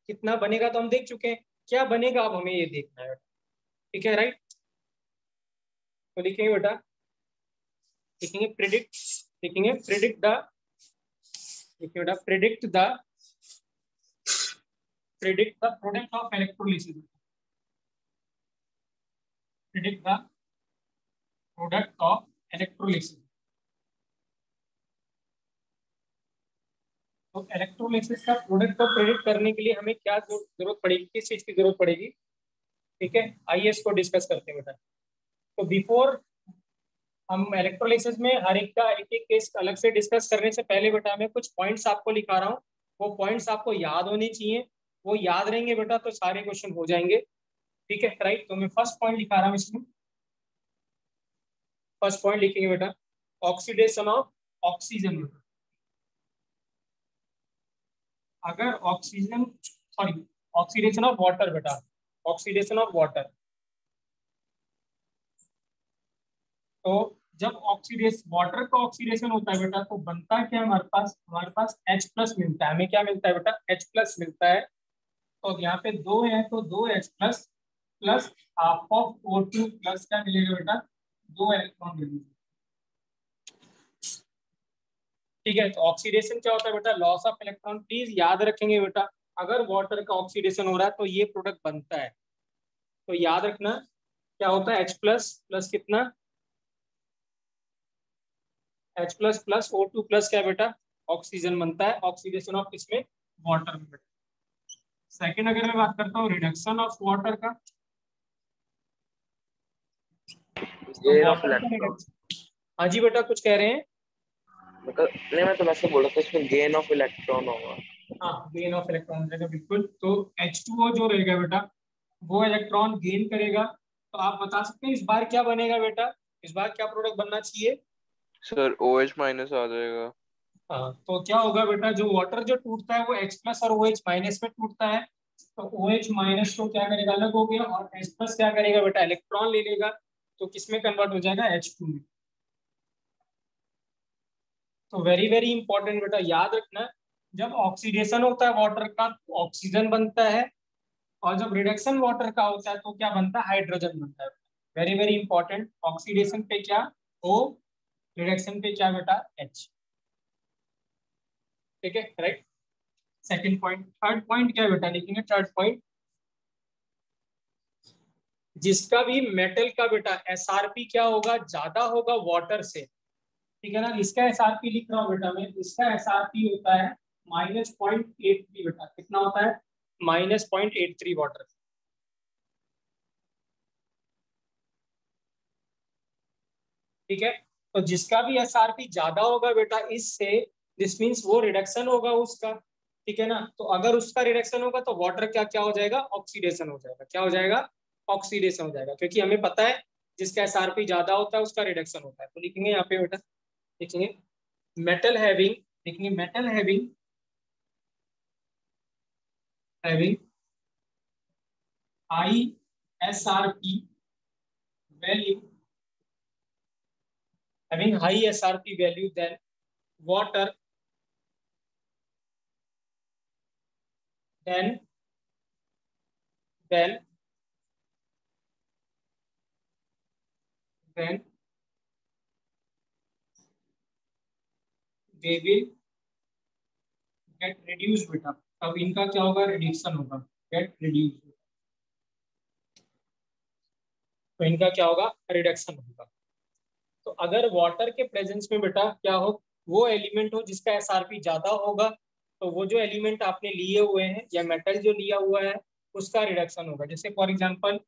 कितना बनेगा तो हम देख चुके हैं, क्या बनेगा अब हमें ये देखना है बेटा, ठीक है राइट। तो लिखेंगे बेटा, लिखेंगे प्रेडिक्ट, लिखेंगे प्रेडिक्ट द, लिखेंगे बेटा predict the product of electrolysis, predict the product of electrolysis. तो इलेक्ट्रोलिसिस का प्रोडक्ट को प्रेडिक्ट करने के लिए हमें क्या जरूरत पड़ेगी, किस चीज की जरूरत पड़ेगी, ठीक है आइए इसको डिस्कस करते हैं बेटा। तो बिफोर हम इलेक्ट्रोलिसिस में हर एक का एक एक केस अलग से डिस्कस करने से पहले बेटा मैं कुछ पॉइंट्स आपको लिखा रहा हूँ, वो पॉइंट्स आपको याद होने चाहिए, वो याद रहेंगे बेटा तो सारे क्वेश्चन हो जाएंगे, ठीक है राइट। तो मैं फर्स्ट पॉइंट लिखा रहा हूँ इसमें, फर्स्ट पॉइंट लिखेंगे बेटा, ऑक्सीडेशन ऑफ ऑक्सीजन बेटा। अगर oxygen, sorry oxidation of water बेटा, ऑक्सीडेशन ऑफ वाटर। तो जब ऑक्सीडेशन वाटर का ऑक्सीडेशन होता है बेटा तो बनता है क्या हमारे पास H+ मिलता है, हमें क्या मिलता है बेटा, H+ मिलता है। तो यहाँ पे 2 है तो 2H+ plus half of O2 plus क्या मिलेगा बेटा, 2 इलेक्ट्रॉन मिलेंगे, ठीक है, तो ऑक्सीडेशन क्या होता है बेटा, लॉस ऑफ इलेक्ट्रॉन। प्लीज याद रखेंगे बेटा, अगर वाटर का ऑक्सीडेशन हो रहा है तो ये प्रोडक्ट बनता है, तो याद रखना क्या होता है, H प्लस प्लस कितना, H plus plus O2 plus क्या बेटा, ऑक्सीजन बनता है, ऑक्सीडेशन ऑफ किसमें, वाटर में बेटा। सेकंड अगर मैं बात करता हूँ रिडक्शन ऑफ वाटर का, तो गेन ऑफ वाटर का इलेक्ट्रॉन, रिडक्शन, हाँ जी बेटा कुछ कह रहे हैं। मतलब नहीं, मैं तो वैसे बोला था इसमें गेन ऑफ इलेक्ट्रॉन होगा। हाँ, गेन ऑफ इलेक्ट्रॉन रहेगा बिल्कुल। तो H2O जो रहेगा बेटा वो इलेक्ट्रॉन गेन करेगा। तो आप बता सकते हैं इस बार क्या बनेगा बेटा, इस बार क्या प्रोडक्ट बनना चाहिए। सर OH माइनस आ जाएगा। हाँ, तो क्या होगा बेटा, जो वाटर जो टूटता है वो H प्लस और OH माइनस में टूटता है, तो OH माइनस तो क्या करेगा, अलग हो गया, और H प्लस क्या करेगा बेटा, इलेक्ट्रॉन ले लेगा, तो किसमें कन्वर्ट हो जाएगा, H2 में। तो वेरी वेरी इंपॉर्टेंट बेटा, याद रखना, जब ऑक्सीडेशन होता है वाटर का तो ऑक्सीजन बनता है, और जब रिडक्शन वाटर का होता है तो क्या बनता है, हाइड्रोजन बनता है। वेरी वेरी इंपॉर्टेंट, ऑक्सीडेशन पे क्या O, रिडक्शन पे क्या बेटा H। ठीक है, right. Second point, third point क्या है बेटा, लिखेंगे थर्ड पॉइंट, जिसका भी मेटल का बेटा SRP क्या होगा, ज्यादा होगा वाटर से। ठीक है ना, इसका SRP लिख रहा हूँ बेटा मैं, इसका SRP होता है -0.83 बेटा, कितना होता है, -0.83 वाटर। ठीक है, तो जिसका भी SRP ज्यादा होगा बेटा इससे, दिस मीन्स वो रिडक्शन होगा उसका। ठीक है ना, तो अगर उसका रिडक्शन होगा तो वाटर क्या क्या हो जाएगा, ऑक्सीडेशन हो जाएगा। क्या हो जाएगा, ऑक्सीडेशन हो जाएगा, क्योंकि हमें पता है जिसका SRP ज्यादा होता है उसका रिडक्शन होता है। तो लिखेंगे यहाँ पे बेटा, लिखेंगे मेटल हैविंग, लिखेंगे metal having, having high SRP value, having high SRP value than water, then then they will get reduced बेटा। अब इनका क्या होगा, रिडक्शन होगा, get reduced, तो इनका क्या होगा, रिडक्शन होगा। तो अगर वाटर के प्रेजेंस में बेटा क्या हो, वो एलिमेंट हो जिसका SRP ज्यादा होगा, तो वो जो एलिमेंट आपने लिए हुए हैं या मेटल जो लिया हुआ है उसका रिडक्शन होगा। जैसे फॉर एग्जांपल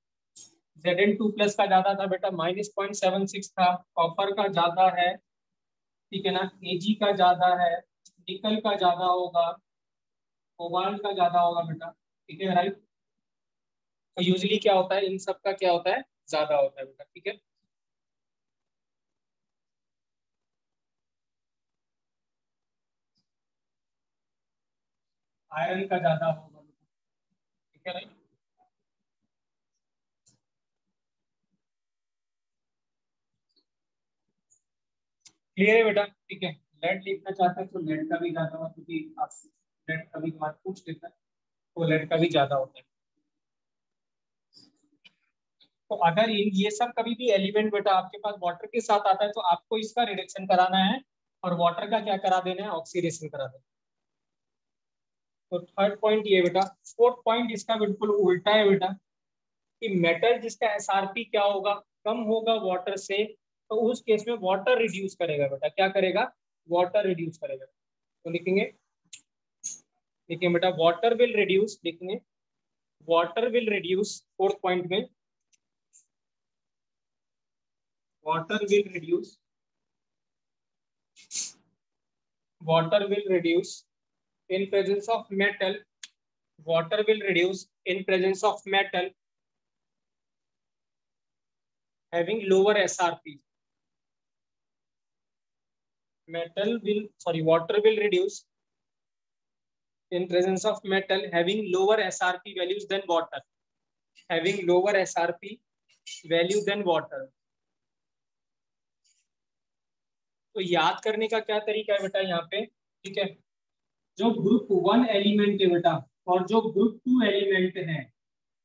Zn2 प्लस का ज्यादा था बेटा, -0.76 था, कॉपर का ज्यादा है, ठीक है ना, Ag का ज्यादा है, निकल का ज्यादा होगा, कोबाल्ट का ज्यादा होगा बेटा। ठीक है, राइट। तो यूजली क्या होता है, इन सब का क्या होता है, ज्यादा होता है बेटा। ठीक है, आयरन का ज्यादा होगा बेटा। ठीक है, राइट। क्लियर है बेटा। ठीक है, लेड लिखना चाहते हैं तो लेड का भी ज्यादा होगा, क्योंकि आप लेड कभी कभार पूछ लेता है, तो लेड का भी ज्यादा होता है। तो अगर ये सब कभी भी एलिमेंट बेटा आपके पास वाटर के साथ आता है तो आपको इसका रिडक्शन कराना है, और वाटर का क्या करा देना है, ऑक्सीडेशन करा देना है। तो थर्ड पॉइंट ये बेटा। फोर्थ पॉइंट इसका बिल्कुल उल्टा है बेटा, कि मेटल जिसका SRP क्या होगा, कम होगा वाटर से, तो उस केस में वाटर रिड्यूस करेगा बेटा। क्या करेगा, वाटर रिड्यूस करेगा। तो लिखेंगे, लिखेंगे बेटा वाटर विल रिड्यूस, लिखेंगे water will reduce, fourth point में water will reduce, water will reduce in presence of metal, water will reduce in presence of metal having lower SRP. Water will reduce in presence of metal having lower SRP values than water, having lower SRP value than water. तो याद करने का क्या तरीका है बेटा यहाँ पे, ठीक है, जो ग्रुप 1 एलिमेंट है बेटा और जो ग्रुप 2 एलिमेंट है,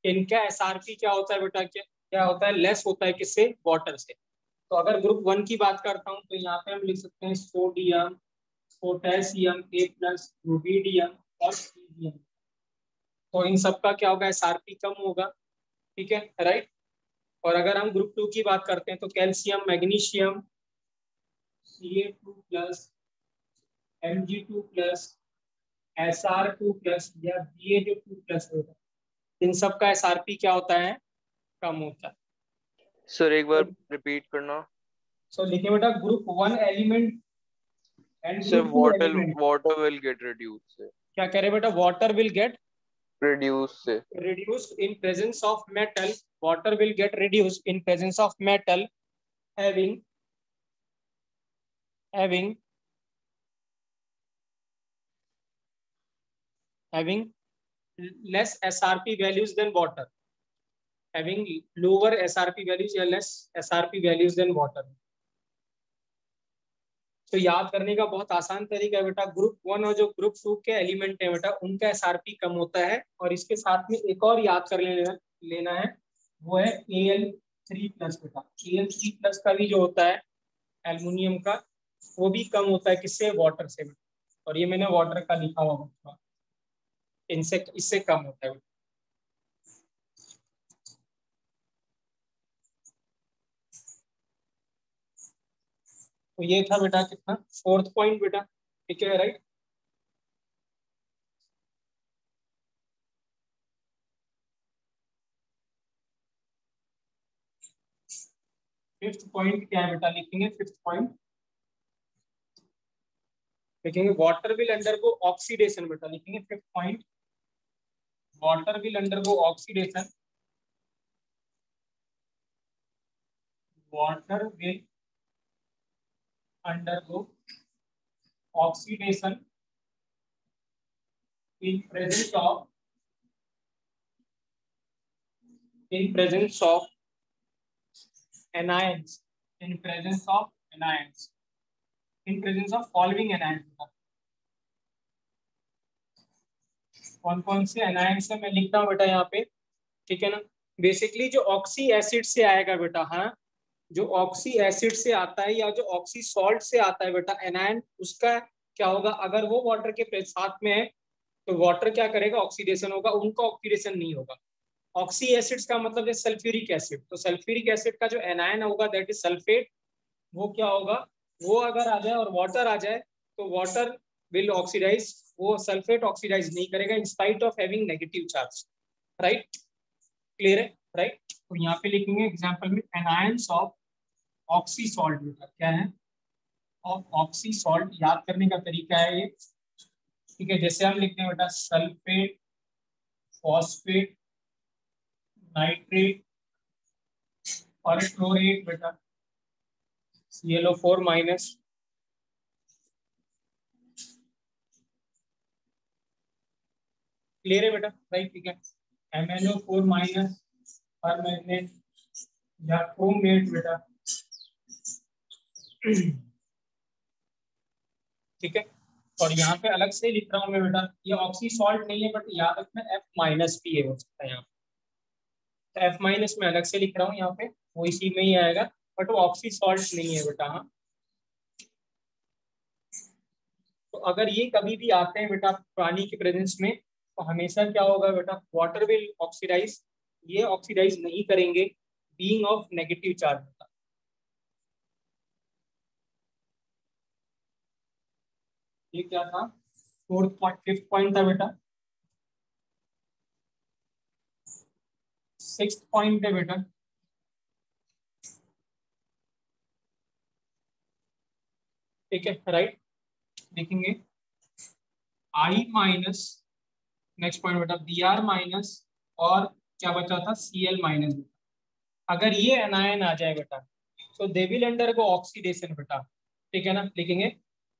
इनका SRP क्या होता है बेटा, क्या होता है, लेस होता है किससे, वाटर से। तो अगर ग्रुप 1 की बात करता हूँ तो यहाँ पे हम लिख सकते हैं सोडियम पोटेशियम A+ रुबिडियम और सीजियम। तो इन सब का क्या होगा, SRP कम होगा, ठीक है, राइट। और अगर हम ग्रुप 2 की बात करते हैं तो calcium, magnesium, Ca2+, Mg2+, Sr2+ या Ba2+ होगा, इन सब का SRP क्या होता है, कम होता है। सर एक बार रिपीट करना। सो लिखिए बेटा, group 1 element and sir group 2 element. Water will get reduce से। क्या कह रहे बेटा, वाटर विल गेट रिड्यूस से। reduced in presence of metal. Water will get reduced in presence of metal having less SRP values than water, having lower SRP values या less SRP values than water. तो याद करने का बहुत आसान तरीका है बेटा, ग्रुप 1 और जो ग्रुप 2 के एलिमेंट है बेटा उनका SRP कम होता है, और इसके साथ में एक और याद कर लेना है, वो है Al3+ बेटा। Al3+ का भी जो होता है एल्युमिनियम का, वो भी कम होता है, किससे, वाटर से बेटा। और ये मैंने वाटर का लिखा हुआ होगा, इनसे इससे कम होता है बेटा। तो ये था बेटा कितना, 4th पॉइंट बेटा, ठीक है, राइट। फिफ्थ पॉइंट क्या है बेटा, लिखेंगे 5th पॉइंट, लिखेंगे वाटर विल अंडरगो ऑक्सीडेशन बेटा, लिखेंगे 5th point, water will undergo oxidation, water will undergo oxidation in presence of anions, in presence of following anions। कौन कौन से एनायंस है मैं लिखता हूँ बेटा यहाँ पे, ठीक है ना। बेसिकली जो ऑक्सी एसिड से आएगा बेटा, हाँ, जो ऑक्सी एसिड से आता है या जो ऑक्सी सॉल्ट से आता है बेटा एनायन, उसका क्या होगा, अगर वो वाटर के साथ में है तो वाटर क्या करेगा, ऑक्सीडेशन होगा, उनका ऑक्सीडेशन नहीं होगा। ऑक्सी एसिड्स का मतलब है सल्फ्यूरिक एसिड, तो सल्फ्यूरिक एसिड का जो एनायन होगा दैट इज सल्फेट, वो क्या होगा, वो अगर आ जाए और वाटर आ जाए तो वाटर विल ऑक्सीडाइज, वो सल्फेट ऑक्सीडाइज नहीं करेगा in spite of having negative charge, right, clear है, राइट। तो यहाँ पे लिखेंगे एग्जांपल में एनायंस ऑफ ऑक्सी सॉल्ट बेटा, क्या है, ऑफ ऑक्सी सॉल्ट। याद करने का तरीका है ये, ठीक है, जैसे हम लिखते हैं बेटा सल्फेट, फॉस्फेट, नाइट्रेट और क्लोरेट बेटा, ClO4-, क्लियर है बेटा, राइट, ठीक है, MnO4- और मैग्नेट या क्रोमेट बेटा, ठीक है। और यहाँ पे अलग से लिख रहा हूँ मैं बेटा, ये ऑक्सी सॉल्ट नहीं है बट याद रखना F- भी हो सकता है यहाँ पे, तो F- में अलग से लिख रहा हूँ यहाँ पे, वो इसी में ही आएगा, बट वो ऑक्सी सॉल्ट नहीं है बेटा, हाँ। तो अगर ये कभी भी आते हैं बेटा पानी के प्रेजेंस में, तो हमेशा क्या होगा बेटा, वाटर विल ऑक्सीडाइज, ये ऑक्सीडाइज नहीं करेंगे, बीइंग ऑफ नेगेटिव चार्ज बेटा। ये क्या था, 5th पॉइंट था बेटा। 6th पॉइंट है बेटा, ठीक है, राइट, लिखेंगे I-, नेक्स्ट पॉइंट बेटा Br-, और क्या बचा था Cl-। अगर ये एनायन आ जाए बेटा तो दे विल अंडरगो ऑक्सीडेशन बेटा, ठीक है ना, लिखेंगे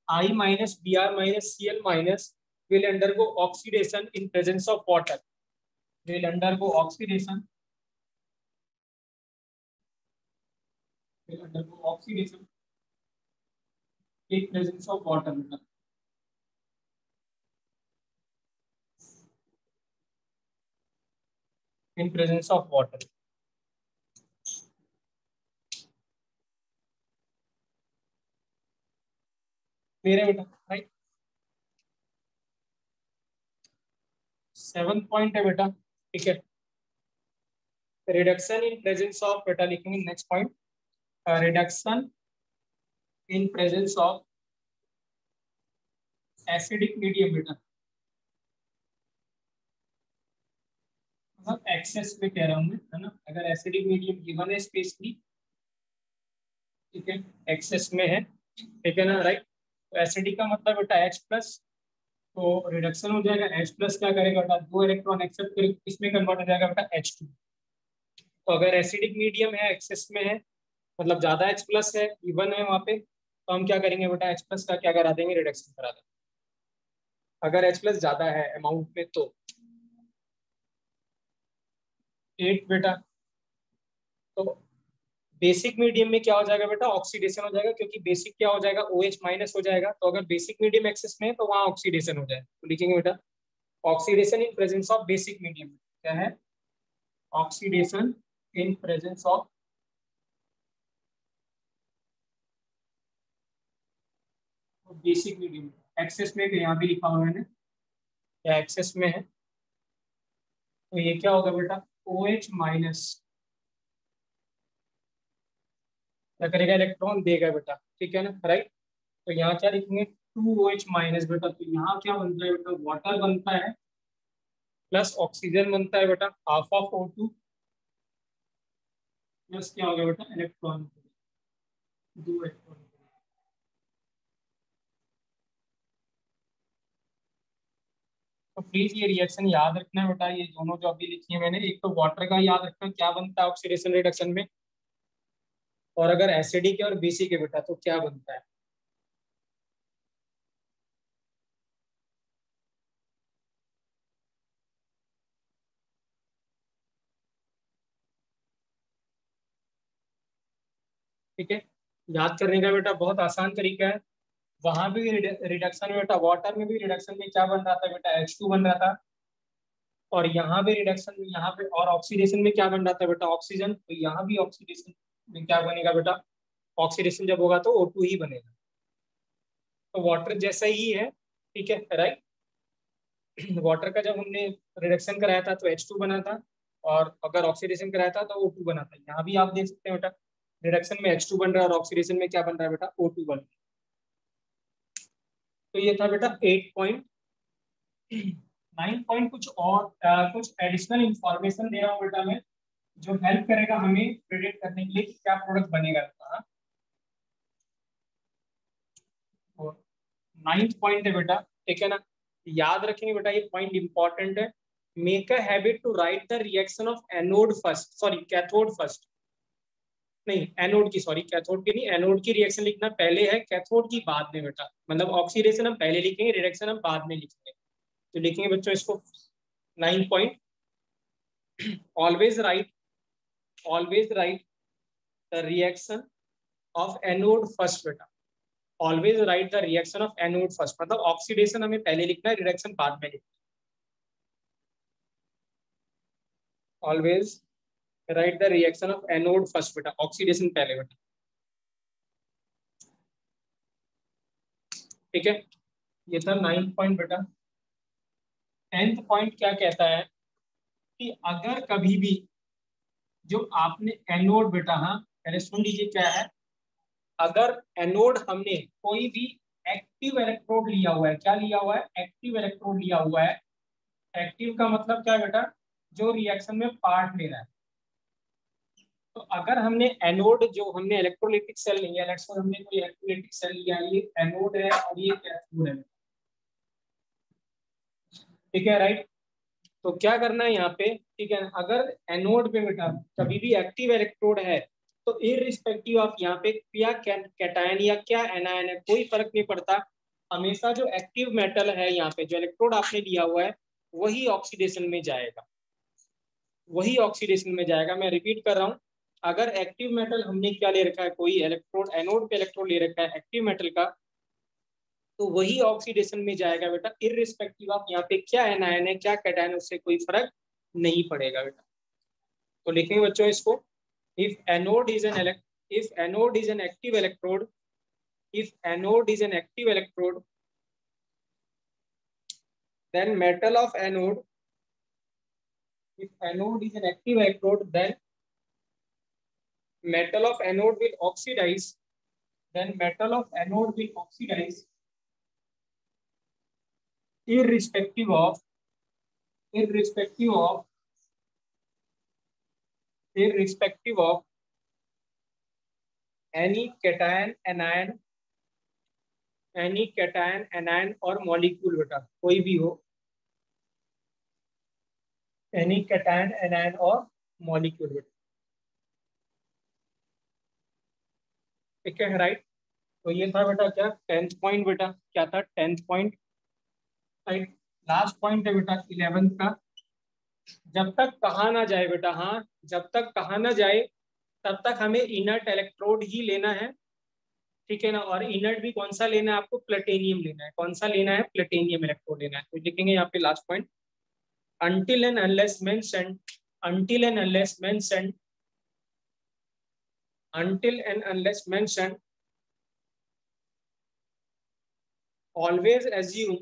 I-, Br-, Cl- will undergo oxidation in presence of water, will undergo oxidation in presence of water बेटा, in presence of water, clear है बेटा, राइट। 7 पॉइंट है बेटा, ठीक है। रिडक्शन इन प्रेजेंस ऑफ, बेटा लिखेंगे next point, reduction in presence of acidic medium बेटा, मतलब एक्सेस में कह रहा हूँ मैं, है ना। अगर एसिडिक मीडियम गिवन है स्पेशली, ठीक है, एक्सेस में है, ठीक है ना, राइट। तो एसिडिक का मतलब बेटा H प्लस, तो रिडक्शन हो जाएगा H प्लस, क्या करेगा बेटा, 2 इलेक्ट्रॉन एक्सेप्ट करेगा, इसमें कन्वर्ट हो जाएगा बेटा H2। तो अगर एसिडिक मीडियम है, एक्सेस में है, मतलब ज्यादा H प्लस है, इवन है वहाँ पे, तो हम क्या करेंगे बेटा, H प्लस का क्या करा देंगे, रिडक्शन करा देंगे, अगर H प्लस ज्यादा है अमाउंट में तो। 8 बेटा, तो बेसिक मीडियम में क्या हो जाएगा बेटा, ऑक्सीडेशन हो जाएगा, क्योंकि बेसिक क्या हो जाएगा, OH माइनस हो जाएगा। तो अगर बेसिक मीडियम एक्सेस में है तो वहाँ ऑक्सीडेशन हो जाएगा, तो लिखेंगे बेटा oxidation in presence of basic medium. क्या है, oxidation in presence of basic medium. Excess में यहाँ भी लिखा हुआ है मैंने, या एक्सेस में है, तो ये क्या होगा बेटा, OH माइनस क्या करेगा, इलेक्ट्रॉन देगा बेटा, ठीक है ना, राइट। तो यहाँ क्या लिखेंगे, 2OH माइनस बेटा, तो यहाँ क्या बनता है बेटा, वाटर बनता है प्लस ऑक्सीजन बनता है बेटा, हाफ ऑफ O2 प्लस क्या होगा बेटा, इलेक्ट्रॉन, 2 इलेक्ट्रॉन। तो प्लीज ये रिएक्शन याद रखना है बेटा, ये दोनों जो अभी लिखी है मैंने, एक तो वाटर का याद रखना क्या बनता है ऑक्सीडेशन रिडक्शन में, और अगर एसिडिक है और बेसिक है बेटा तो क्या बनता है। ठीक है, याद करने का बेटा बहुत आसान तरीका है। वहां भी रिडक्शन में बेटा, वाटर में भी रिडक्शन में क्या बन रहा था बेटा, H2 बन रहा था, और यहाँ भी रिडक्शन में, यहाँ पे और ऑक्सीडेशन में क्या बन रहा था बेटा, ऑक्सीजन। तो यहाँ भी ऑक्सीडेशन में क्या बनेगा बेटा, ऑक्सीडेशन जब होगा तो O2 ही बनेगा, तो वाटर जैसा ही है, ठीक है, राइट। वाटर का जब हमने रिडक्शन कराया था तो H2 बना था, और अगर ऑक्सीडेशन कराया था तो O2 बना था। यहाँ भी आप देख सकते हैं बेटा, रिडक्शन में H2 बन रहा है और ऑक्सीडेशन में क्या बन रहा है बेटा, O2 बन रहा है। तो ये था बेटा 8 पॉइंट। 9 पॉइंट कुछ और कुछ एडिशनल इंफॉर्मेशन दे रहा हूँ बेटा मैं, जो हेल्प करेगा हमें प्रेडिक्ट करने के लिए कि क्या प्रोडक्ट बनेगा। 9th पॉइंट है बेटा, ठीक है ना, याद रखेंगे बेटा, ये पॉइंट इंपॉर्टेंट है। Make a habit to write the reaction of anode first, sorry cathode first, नहीं एनोड की, सॉरी कैथोड की नहीं, एनोड की रिएक्शन लिखना पहले है, कैथोड की बाद में बेटा, मतलब ऑक्सीडेशन हम पहले लिखेंगे, रिडक्शन हम बाद में लिखेंगे। तो लिखेंगे बच्चों इसको 9 point, always write the reaction of anode first बेटा, always write the reaction of anode first, मतलब ऑक्सीडेशन हमें पहले लिखना है, रिडक्शन बाद में लिखना है। Always write the reaction of anode first बेटा, ऑक्सीडेशन पहले बेटा, ठीक है। ये था 9th पॉइंट बेटा। 10th पॉइंट क्या कहता है कि अगर कभी भी जो आपने एनोड बेटा, हाँ पहले सुन लीजिए क्या है, अगर एनोड हमने कोई भी एक्टिव इलेक्ट्रोड लिया हुआ है, क्या लिया हुआ है, एक्टिव इलेक्ट्रोड लिया हुआ है। एक्टिव का मतलब क्या है बेटा, जो रिएक्शन में पार्ट ले रहा है। तो अगर हमने एनोड, जो हमने इलेक्ट्रोलिटिक सेल लिया, लेट्स सपोज हमने कोई इलेक्ट्रोलिटिक सेल लिया, ये एनोड है और ये कैथोड है, ठीक है, राइट। तो क्या करना है यहाँ पे, ठीक है, अगर एनोड पे बेटा कभी भी एक्टिव इलेक्ट्रोड है तो इररिस्पेक्टिव ऑफ यहाँ पे क्या कैटायन या क्या एनायन है, कोई फर्क नहीं पड़ता, हमेशा जो एक्टिव मेटल है यहाँ पे, जो इलेक्ट्रोड आपने लिया हुआ है, वही ऑक्सीडेशन में जाएगा, वही ऑक्सीडेशन में जाएगा। मैं रिपीट कर रहा हूँ, अगर एक्टिव मेटल हमने क्या ले रखा है, कोई इलेक्ट्रोड, एनोड पे इलेक्ट्रोड ले रखा है एक्टिव मेटल का, तो वही ऑक्सीडेशन में जाएगा बेटा, इररिस्पेक्टिव ऑफ यहाँ पे क्या एनायन है क्या कैटायन, उससे कोई फर्क नहीं पड़ेगा बेटा। तो लिखेंगे बच्चों इसको, if anode is an if anode is an active electrode, if anode is an active electrode, then metal of anode if anode is an active electrode, then metal of anode will oxidize. Then metal of anode will oxidize irrespective of any cation, anion और molecule बेटा कोई भी हो, any cation anion और molecule बेटा, ठीक है right. तो ये था बेटा क्या 10th पॉइंट बेटा, क्या था 10th point right. Last point है बेटा 11th का, जब तक कहा ना जाए बेटा, हाँ जब तक कहा ना जाए तब तक हमें इनर्ट इलेक्ट्रोड ही लेना है, ठीक है ना। और इनर्ट भी कौन सा लेना है आपको, प्लेटिनियम लेना है। कौन सा लेना है, प्लेटिनियम इलेक्ट्रोड लेना है। तो लिखेंगे यहाँ पे last point, until and unless mentioned always assume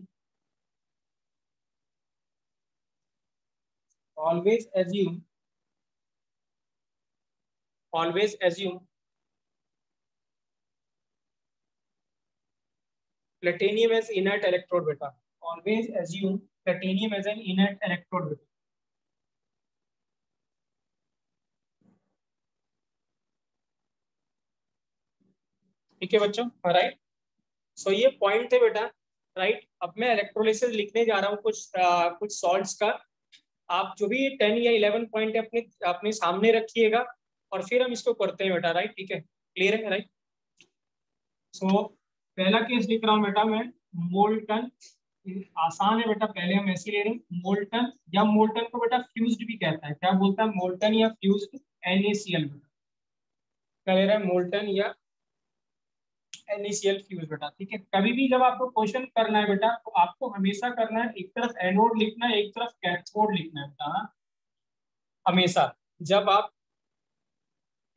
platinum as inert electrode बेटा, always assume platinum as an inert electrode बेटा। ठीक है बच्चों, राइट। सो ये पॉइंट थे बेटा, राइट। अब मैं इलेक्ट्रोलिसिस लिखने जा रहा हूँ कुछ सॉल्ट्स का। आप जो भी 10 या 11 पॉइंट है अपने सामने रखिएगा और फिर हम इसको करते हैं बेटा, राइट। ठीक है, क्लियर है राइट। सो पहला केस लिख रहा हूँ बेटा मैं, मोल्टन। आसान है बेटा, पहले हम ऐसे ले रहे हैं मोल्टन, या मोल्टन को बेटा फ्यूज्ड भी कहता है। क्या बोलता है, मोल्टन या फ्यूज्ड NaCl बेटा। क्या ले रहा है, मोल्टन या NaCl फ्यूज बेटा। ठीक है, कभी भी जब आपको क्वेश्चन करना है बेटा तो आपको हमेशा करना है, एक तरफ एनोड लिखना है, एक तरफ कैथोड लिखना है बेटा। हाँ हमेशा जब आप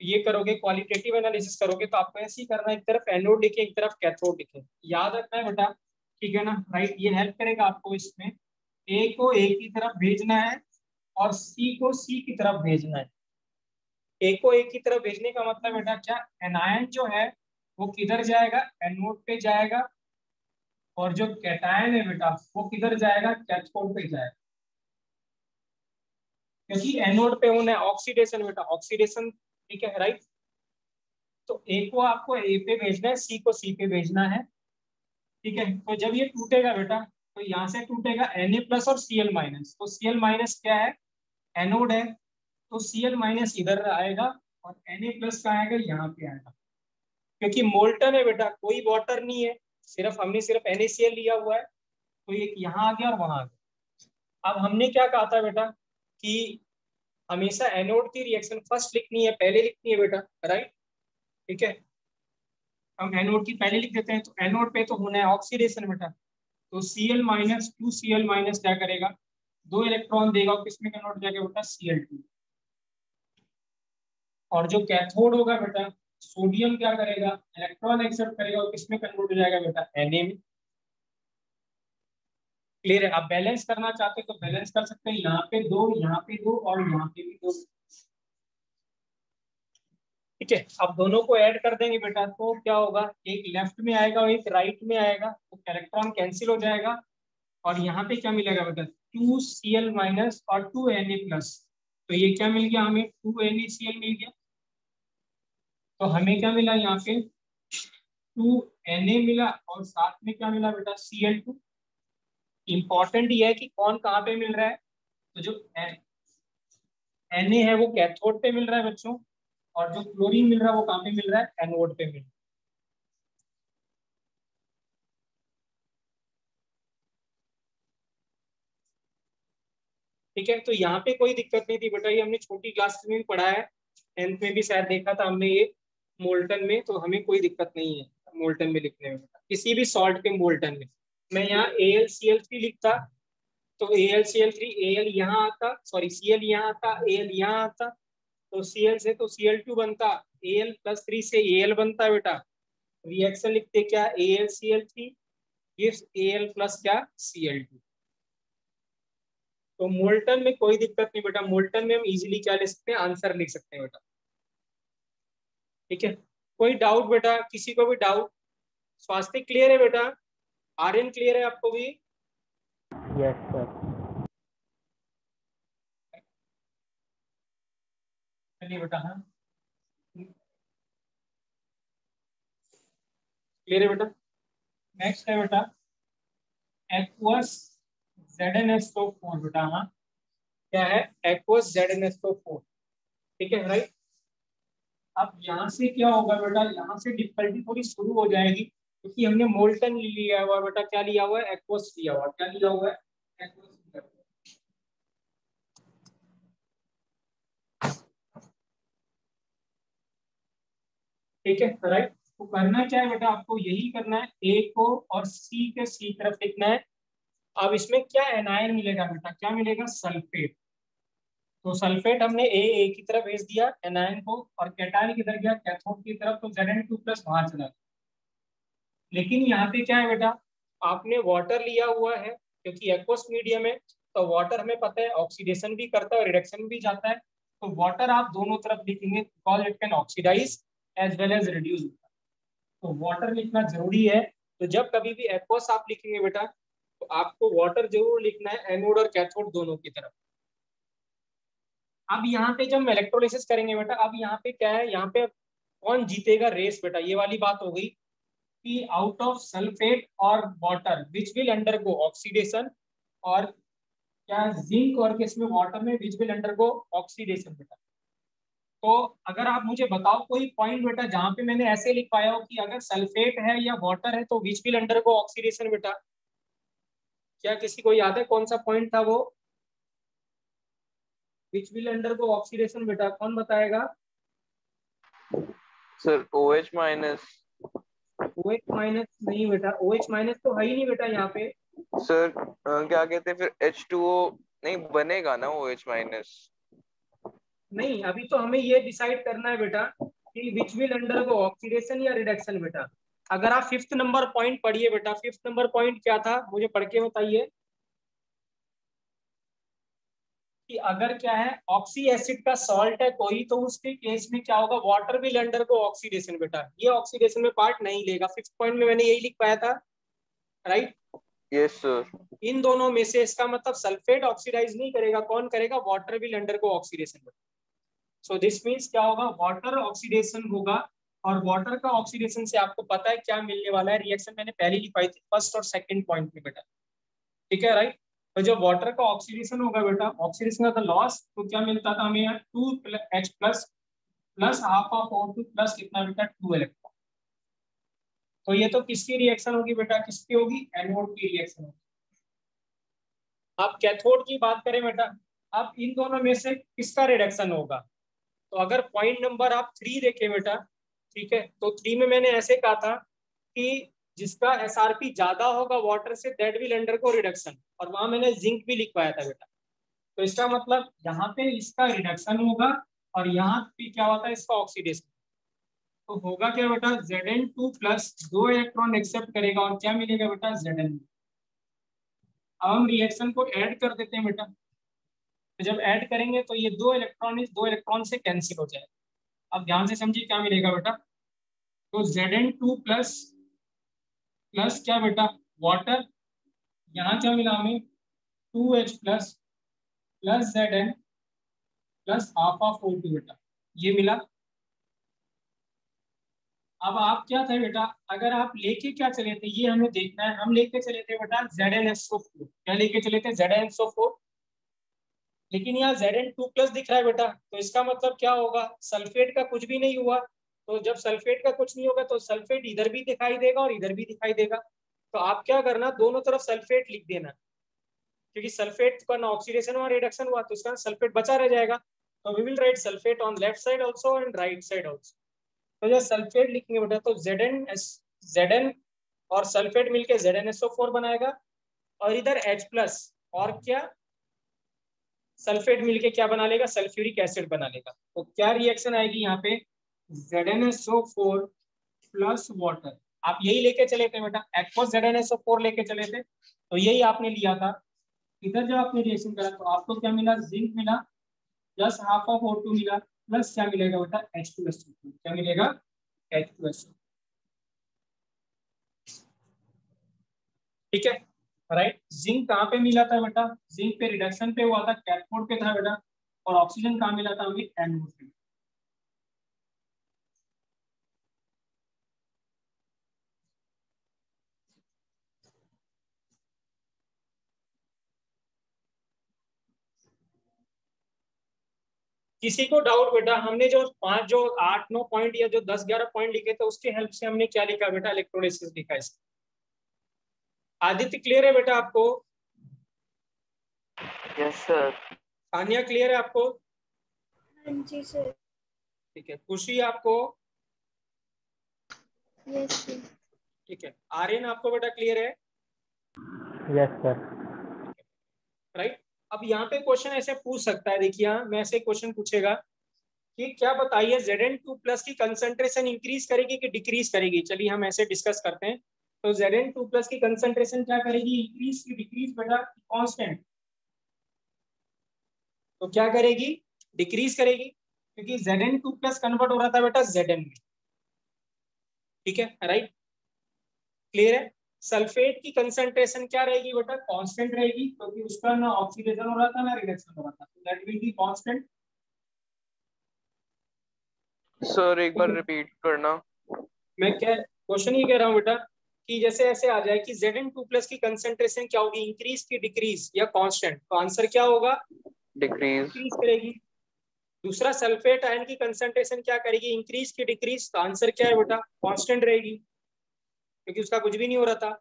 ये करोगे, क्वालिटेटिव एनालिसिस करोगे, तो आपको ऐसे ही करना है, एक तरफ एनोड लिखे एक तरफ कैथोड लिखे, याद रखना है बेटा, ठीक है ना राइट। ये हेल्प करेगा आपको इसमें। ए को ए की तरफ भेजना है और सी को सी की तरफ भेजना है। ए को ए की तरफ भेजने का मतलब बेटा क्या, एनायन जो है वो किधर जाएगा, एनोड पे जाएगा, और जो कैटायन है बेटा वो किधर जाएगा, कैथोड पे जाएगा। क्योंकि एनोड पे होना है ऑक्सीडेशन बेटा, ऑक्सीडेशन, ठीक है राइट। तो ए को आपको ए पे भेजना है, सी को सी पे भेजना है, ठीक है। तो जब ये टूटेगा बेटा, तो यहाँ से टूटेगा Na+ और Cl-। तो Cl- क्या है, एनोड है, तो Cl- इधर आएगा और Na+ का आएगा, यहाँ पे आएगा। क्योंकि मोल्टन है बेटा, कोई वाटर नहीं है, हमने सिर्फ NaCl लिया हुआ है, तो एक यहाँ आ गया और वहां आ गया। अब हमने क्या कहा था बेटा कि हमेशा एनोड की रिएक्शन फर्स्ट लिखनी है, पहले लिखनी है बेटा, राइट। ठीक है, हम एनोड की पहले लिख देते हैं। तो एनोड पे तो होना है ऑक्सीडेशन बेटा, तो Cl- 2Cl- क्या करेगा, 2 इलेक्ट्रॉन देगा, किसमें कन्वर्ट हो जाएगा बेटा, Cl2। और जो कैथोड होगा बेटा, सोडियम क्या करेगा, इलेक्ट्रॉन एक्सेप्ट करेगा और किसमें कन्वर्ट हो जाएगा बेटा, Na में। क्लियर है। आप बैलेंस करना चाहते हो तो बैलेंस कर सकते हैं, यहाँ पे 2, यहाँ पे 2 और यहाँ पे भी 2। ठीक है, अब दोनों को ऐड कर देंगे बेटा, तो क्या होगा, एक लेफ्ट में आएगा और एक राइट में आएगा, तो इलेक्ट्रॉन कैंसिल हो जाएगा। और यहाँ पे क्या मिलेगा बेटा, 2Cl- और 2Na+। तो ये क्या मिल गया हमें, 2NaCl मिल गया। तो हमें क्या मिला यहाँ पे, 2Na मिला और साथ में क्या मिला बेटा, Cl2। इंपॉर्टेंट ये है कि कौन कहाँ पे मिल रहा है, तो जो Na है वो कैथोड पे मिल रहा है बच्चों, और जो क्लोरीन मिल रहा है वो कहाँ पे मिल रहा है, एनोड पे मिल रहा है। ठीक है, तो यहाँ पे कोई दिक्कत नहीं थी बेटा, ये हमने छोटी क्लास में भी पढ़ा है, 10th में भी शायद देखा था हमने ये मोल्टन में, तो हमें कोई दिक्कत नहीं है मोल्टन में लिखने में बेटा, किसी भी सॉल्ट के मोल्टन में। मैं यहाँ AlCl3 लिखता तो AlCl3 Al यहाँ आता, सॉरी Cl यहाँ आता, Al यहाँ आता, तो Cl से तो Cl2 बनता, Al+3 से Al बनता बेटा। रिएक्शन लिखते क्या, AlCl3 गिव्स Al+ क्या, Cl2। तो मोल्टन में कोई दिक्कत नहीं बेटा, मोल्टन में हम इजीली क्या ले सकते हैं, आंसर लिख सकते हैं बेटा। ठीक है, कोई डाउट बेटा, किसी को भी डाउट? स्वास्थ्य क्लियर है बेटा? आर्यन क्लियर है आपको भी? Yes sir. चलिए बेटा, हाँ क्लियर है बेटा। नेक्स्ट है बेटा एक्वस ZnSO4 बेटा। हाँ क्या है? Aqueous ZnSO4। ठीक है राइट। अब यहाँ से क्या होगा बेटा, यहाँ से डिफिकल्टी थोड़ी शुरू हो जाएगी, क्योंकि हमने मोल्टन लिया हुआ है बेटा। क्या लिया हुआ है? एक्वस लिया हुआ है। क्या लिया हुआ है? एक्वस लिया हुआ है। ठीक है राइट। तो करना क्या है बेटा, आपको यही करना है, ए को और सी के सी तरफ लिखना है। अब इसमें क्या एनायन मिलेगा बेटा, क्या मिलेगा? सल्फेट। तो सल्फेट हमने ए की तरफ भेज दिया एनायन को, और कैटायन किधर गया? कैथोड की तरफ। तो Zn2+ वहां चला गया। लेकिन यहाँ पे क्या है बेटा, आपने वाटर लिया हुआ है, क्योंकि एक्वस मीडियम है, तो वाटर हमें पता है ऑक्सीडेशन भी करता है और रिडक्शन भी जाता है। तो वाटर आप दोनों तरफ लिखेंगे, because it can oxidise as well as reduce. तो वाटर लिखना जरूरी है। तो जब कभी भी एक्वस आप लिखेंगे बेटा, तो आपको वाटर जरूर लिखना है, एनोड और कैथोड दोनों की तरफ। अब यहाँ पे जब हम इलेक्ट्रोलिसिस करेंगे बेटा, अब यहाँ पे क्या है, यहाँ पे कौन जीतेगा रेस बेटा, ये वाली बात हो गई कि आउट ऑफ सल्फेट और water which will undergo oxidation, और क्या जिंक और किस में, वाटर में, विच विल अंडरगो ऑक्सीडेशन बेटा। तो अगर आप मुझे बताओ कोई पॉइंट बेटा जहां पे मैंने ऐसे लिख पाया हो कि अगर सल्फेट है या वाटर है तो विच विल अंडरगो ऑक्सीडेशन बेटा, क्या किसी को याद है कौन सा पॉइंट था वो? विच विल अंडरगो ऑक्सीडेशन बेटा, कौन बताएगा? Sir OH-। OH- नहीं बेटा, OH- तो है ही नहीं बेटा यहाँ पे। सर क्या कहते हैं फिर H2O नहीं बनेगा ना OH-। नहीं, अभी तो हमें ये डिसाइड करना है बेटा कि विच विल अंडरगो ऑक्सीडेशन या रिडक्शन बेटा। अगर आप 5th नंबर पॉइंट पढ़िए बेटा, 5th नंबर पॉइंट क्या था, मुझे पढ़ के बताइए कि अगर क्या है, ऑक्सी एसिड का सॉल्ट है कोई, तो उसके केस में क्या होगा, वाटर विल अंडरगो ऑक्सीडेशन बेटा। ये ऑक्सीडेशन में पार्ट नहीं लेगा। 5th पॉइंट में मैंने यही लिख पाया था राइट। Yes sir. इन दोनों में से इसका मतलब सल्फेट ऑक्सीडाइज नहीं करेगा, कौन करेगा? वाटर विल अंडरगो ऑक्सीडेशन बेटा। सो दिस मीन्स क्या होगा, वाटर ऑक्सीडेशन होगा। और वाटर का ऑक्सीडेशन से आपको पता है क्या मिलने वाला है, रिएक्शन मैंने पहले लिखवाई थी 1st और 2nd पॉइंट में बेटा। ठीक है राइट। तो जब वाटर का ऑक्सीडेशन होगा बेटा, ऑक्सीडेशन का लॉस, तो क्या मिलता था हमें यहाँ 2H plus plus half of O2 plus कितना बेटा, 2 इलेक्ट्रॉन। तो ये तो किसकी रिएक्शन होगी बेटा, किसकी होगी? एनोड की रिएक्शन होगी। अब कैथोड की बात करें बेटा, अब इन दोनों में से किसका रिडक्शन होगा? तो अगर पॉइंट नंबर आप 3 देखें बेटा, ठीक है, तो 3 में मैंने ऐसे कहा था कि जिसका SRP ज्यादा होगा वाटर से, दैट विल अंडरगो रिडक्शन, और वहां मैंने जिंक भी लिखवाया था बेटा। तो इसका मतलब यहाँ पे इसका रिडक्शन होगा और यहाँ पे क्या होता है, इसका ऑक्सीडेशन। तो होगा क्या बेटा, Zn2+ 2 इलेक्ट्रॉन एक्सेप्ट करेगा और क्या मिलेगा बेटा, Zn। अब हम रिएक्शन को ऐड कर देते हैं बेटा। तो जब ऐड करेंगे तो ये 2 इलेक्ट्रॉन इस 2 इलेक्ट्रॉन से कैंसिल हो जाएगा। अब ध्यान से समझिए क्या मिलेगा बेटा, तो Zn2+ प्लस क्या बेटा, वाटर, यहाँ क्या मिला हमें, 2H plus plus Zn plus half of O2 बेटा, ये मिला। अब आप क्या थे बेटा, अगर आप लेके क्या चले थे ये हमें देखना है। हम लेके चले थे बेटा ZnSO4। क्या लेके चले थे? ZnSO4। लेकिन यहाँ Zn2+ दिख रहा है बेटा, तो इसका मतलब क्या होगा, सल्फेट का कुछ भी नहीं हुआ। तो जब सल्फेट का कुछ नहीं होगा तो सल्फेट इधर भी दिखाई देगा और इधर भी दिखाई देगा। तो आप क्या करना, दोनों तरफ सल्फेट लिख देना, क्योंकि सल्फेट का ना ऑक्सीडेशन हुआ रिडक्शन हुआ, तो इसका सल्फेट बचा रह जाएगा। तो we will write sulphate on left side also and right side also. तो जब सल्फेट लिखेंगे बेटा, तो Zn और सल्फेट मिलके ZnSO4 बनाएगा, और इधर H+ और क्या, सल्फेट मिलके क्या बना लेगा, सल्फ्यूरिक एसिड बना लेगा। तो क्या रिएक्शन आएगी यहाँ पे, ZnSO4 प्लस वाटर। आप यही लेके चले थे बेटा, एक्वस ZnSO4 लेके चले थे, तो यही आपने लिया था इधर जब आपने रिएक्शन करा तो आपको क्या मिला, जिंक मिला प्लस हाफ ऑफ O2 मिला प्लस क्या मिलेगा बेटा, H2SO4। क्या मिलेगा, H2SO। ठीक है राइट। जिंक कहाँ पे मिला था बेटा, जिंक पे रिडक्शन पे हुआ था, कैथोड पे था बेटा। और ऑक्सीजन कहाँ मिला था हमें, एनोड पे। किसी को डाउट बेटा, हमने जो 5 जो 8 9 पॉइंट या जो 10 11 पॉइंट लिखे थे उसके हेल्प से हमने क्या लिखा बेटा, इलेक्ट्रोलिसिस लिखा इसका। आदित्य क्लियर है बेटा आपको? Yes sir. तानिया क्लियर है आपको? हाँ जी सर। ठीक है। खुशी आपको? Yes sir. ठीक है। आर्यन आपको बेटा क्लियर है? Yes sir. राइट। अब यहाँ पे क्वेश्चन ऐसे पूछ सकता है, देखिए यहाँ मैं ऐसे क्वेश्चन पूछेगा कि क्या बताइए Zn2+ की कंसंट्रेशन इंक्रीज करेगी कि डिक्रीज करेगी। चलिए हम ऐसे डिस्कस करते हैं। तो Zn2+ की कंसंट्रेशन क्या करेगी, इंक्रीज की डिक्रीज बेटा, कांस्टेंट। तो क्या करेगी, डिक्रीज करेगी, क्योंकि Zn2+ कन्वर्ट हो रहा था बेटा Zn में। ठीक है राइट, क्लियर है। सल्फेट की कंसंट्रेशन क्या रहेगी बेटा, कांस्टेंट रहेगी, क्योंकि उसका ना ऑक्सीडेशन हो रहा था ना रिडक्शन हो रहा था, तो that will be constant. Sir एक बार रिपीट करना। मैं क्या क्वेश्चन ये कह रहा हूँ बेटा कि जैसे ऐसे आ जाए कि Zn2+ की कंसंट्रेशन क्या होगी, इंक्रीज की डिक्रीज या कांस्टेंट, तो आंसर क्या होगा, डिक्रीज। इंक्रीज करेगी। दूसरा सल्फेट आयन की कंसंट्रेशन क्या करेगी, इंक्रीज की डिक्रीज, तो आंसर क्या है बेटा, कांस्टेंट रहेगी, क्योंकि उसका कुछ भी नहीं हो रहा था।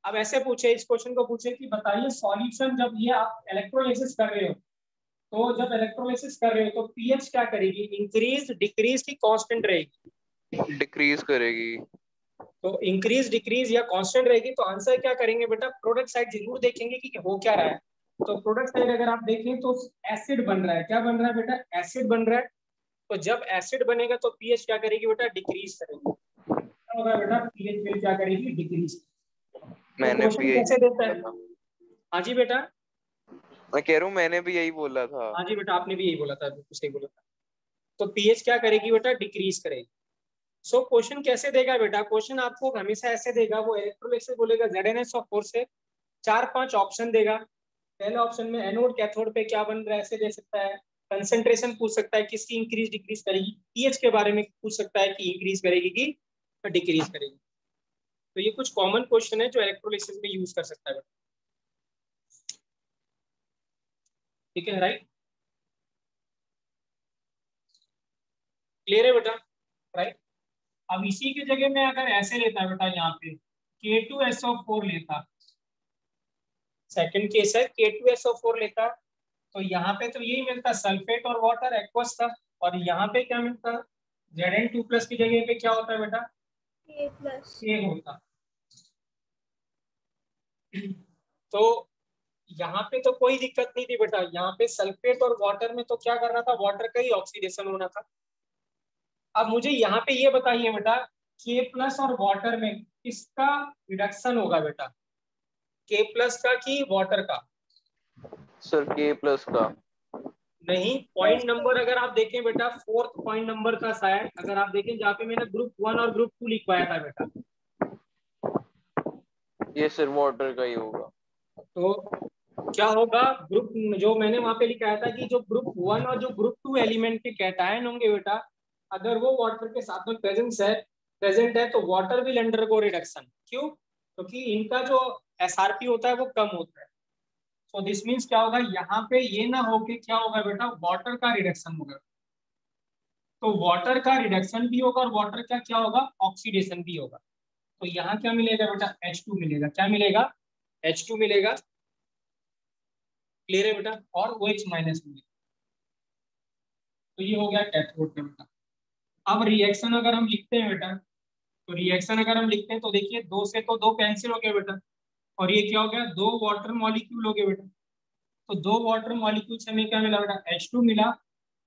अब ऐसे पूछे, इस क्वेश्चन को पूछे कि बताइए सॉल्यूशन जब ये आप इलेक्ट्रोलिसिस कर रहे हो, तो जब इलेक्ट्रोलिसिस कर रहे हो तो पीएच क्या करेगी, इंक्रीज डिक्रीज की कांस्टेंट रहेगी, डिक्रीज करेगी। तो इंक्रीज डिक्रीज या कांस्टेंट रहेगी। तो आंसर क्या करेंगे बेटा, प्रोडक्ट साइड जरूर देखेंगे कि हो क्या रहा है। तो प्रोडक्ट साइड अगर आप देखें तो एसिड बन रहा है, क्या बन रहा है बेटा, एसिड बन रहा है। तो जब एसिड बनेगा तो पीएच क्या करेगी बेटा, डिक्रीज करेगी। क्या होगा बेटा, पीएच फिर क्या करेगी, डिक्रीज। तो मैंने क्वेश्चन भी कैसे देता यही है, बोला था। हाँ जी बेटा, मैं कह रहा हूँ मैंने भी यही बोला था। हाँ जी बेटा, आपने भी यही बोला था, बिल्कुल सही बोला था। तो पीएच क्या करेगी बेटा, डिक्रीज करेगी। सो क्वेश्चन कैसे देगा बेटा, क्वेश्चन आपको हमेशा ऐसे देगा, वो इलेक्ट्रोलिसिस बोलेगा ZnSO4 से 4-5 ऑप्शन देगा। पहले ऑप्शन में एनोड कैथोड पे क्या बन रहा है ऐसे दे सकता है, कंसंट्रेशन पूछ सकता है किसकी इंक्रीज डिक्रीज करेगी, पीएच के बारे में पूछ सकता है कि इंक्रीज करेगी कि डिक्रीज करेगी। तो ये कुछ कॉमन क्वेश्चन है जो इलेक्ट्रोलिसिस में यूज कर सकता है बेटा। ठीक है राइट, क्लियर है बेटा, राइट। अब इसी की जगह में अगर ऐसे लेता है बेटा, यहाँ पे K2SO4 लेता, सेकंड केस है, K2SO4 लेता, तो यहाँ पे तो यही मिलता, सल्फेट और वाटर एक्वस था, और यहाँ पे क्या मिलता, Zn2+ की जगह पे क्या होता है बेटा, K होता। तो यहाँ पे तो कोई दिक्कत नहीं थी बेटा, यहाँ पे सल्फेट और वाटर में तो क्या करना था, वाटर का ही ऑक्सीडेशन होना था। अब मुझे यहाँ पे ये बताइए बेटा, K+ और वाटर में किसका रिडक्शन होगा बेटा, K+ का कि वाटर का? सर K+ का। नहीं, पॉइंट नंबर अगर आप देखें बेटा, 4th पॉइंट नंबर का शायद अगर आप देखें जहाँ पे मैंने ग्रुप 1 और ग्रुप 2 लिखवाया था बेटा, ये सर वाटर का ही होगा। तो क्या होगा, ग्रुप जो मैंने वहां पे लिखाया था कि जो ग्रुप 1 और जो ग्रुप 2 एलिमेंट के कैटायन होंगे बेटा, अगर वो वाटर के साथ में प्रेजेंट है तो वाटर विल अंडरगो रिडक्शन। क्यों, क्योंकि इनका जो SRP होता है वो कम होता है। सो दिस मीन्स क्या होगा, यहाँ पे ये ना होके क्या होगा बेटा, वाटर का रिडक्शन होगा। तो वाटर का रिडक्शन भी होगा और वाटर का क्या होगा, ऑक्सीडेशन भी होगा। तो यहाँ क्या मिलेगा बेटा, H2 मिलेगा। क्या मिलेगा, H2 मिलेगा, क्लियर है बेटा, और OH- मिलेगा। तो ये हो गया कैथोड का बेटा। अब रिएक्शन अगर हम लिखते हैं बेटा, तो रिएक्शन अगर हम लिखते हैं तो देखिए, दो से तो दो कैंसिल हो गया बेटा, और ये क्या हो गया, दो वाटर मॉलिक्यूल हो गए बेटा। तो दो वाटर मॉलिक्यूल से हमें क्या मिला बेटा, H2 मिला,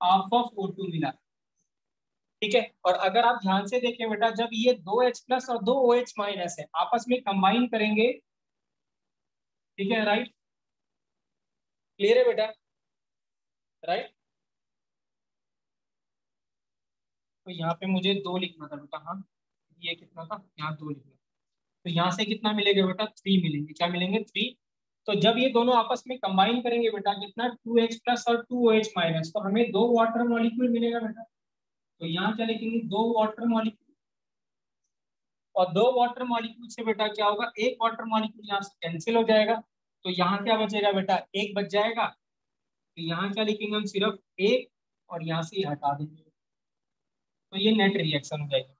हाफ ऑफ O2 मिला। ठीक है, और अगर आप ध्यान से देखें बेटा, जब ये दो H+ और दो OH- है आपस में कंबाइन करेंगे, ठीक है राइट, क्लियर है बेटा, राइट। तो यहाँ पे मुझे 2 लिखना था बेटा, हाँ ये कितना था, यहाँ 2 लिखना। तो यहाँ से कितना मिलेगा बेटा, 3 मिलेंगे, क्या मिलेंगे, 3। तो जब ये दोनों आपस में कंबाइन करेंगे बेटा कितना, 2H प्लस और 2OH माइनस, तो हमें 2 वाटर मॉलिक्यूल मिलेगा बेटा। तो यहाँ क्या लिखेंगे, 2 वाटर मॉलिक्यूल, और 2 वाटर मॉलिक्यूल से बेटा क्या होगा, 1 वाटर मॉलिक्यूल यहाँ से कैंसिल हो जाएगा। तो यहाँ क्या बचेगा बेटा, 1 बच जाएगा। तो यहाँ क्या लिखेंगे हम, सिर्फ 1, और यहाँ से हटा देंगे। तो ये नेट रिएक्शन हो जाएगी।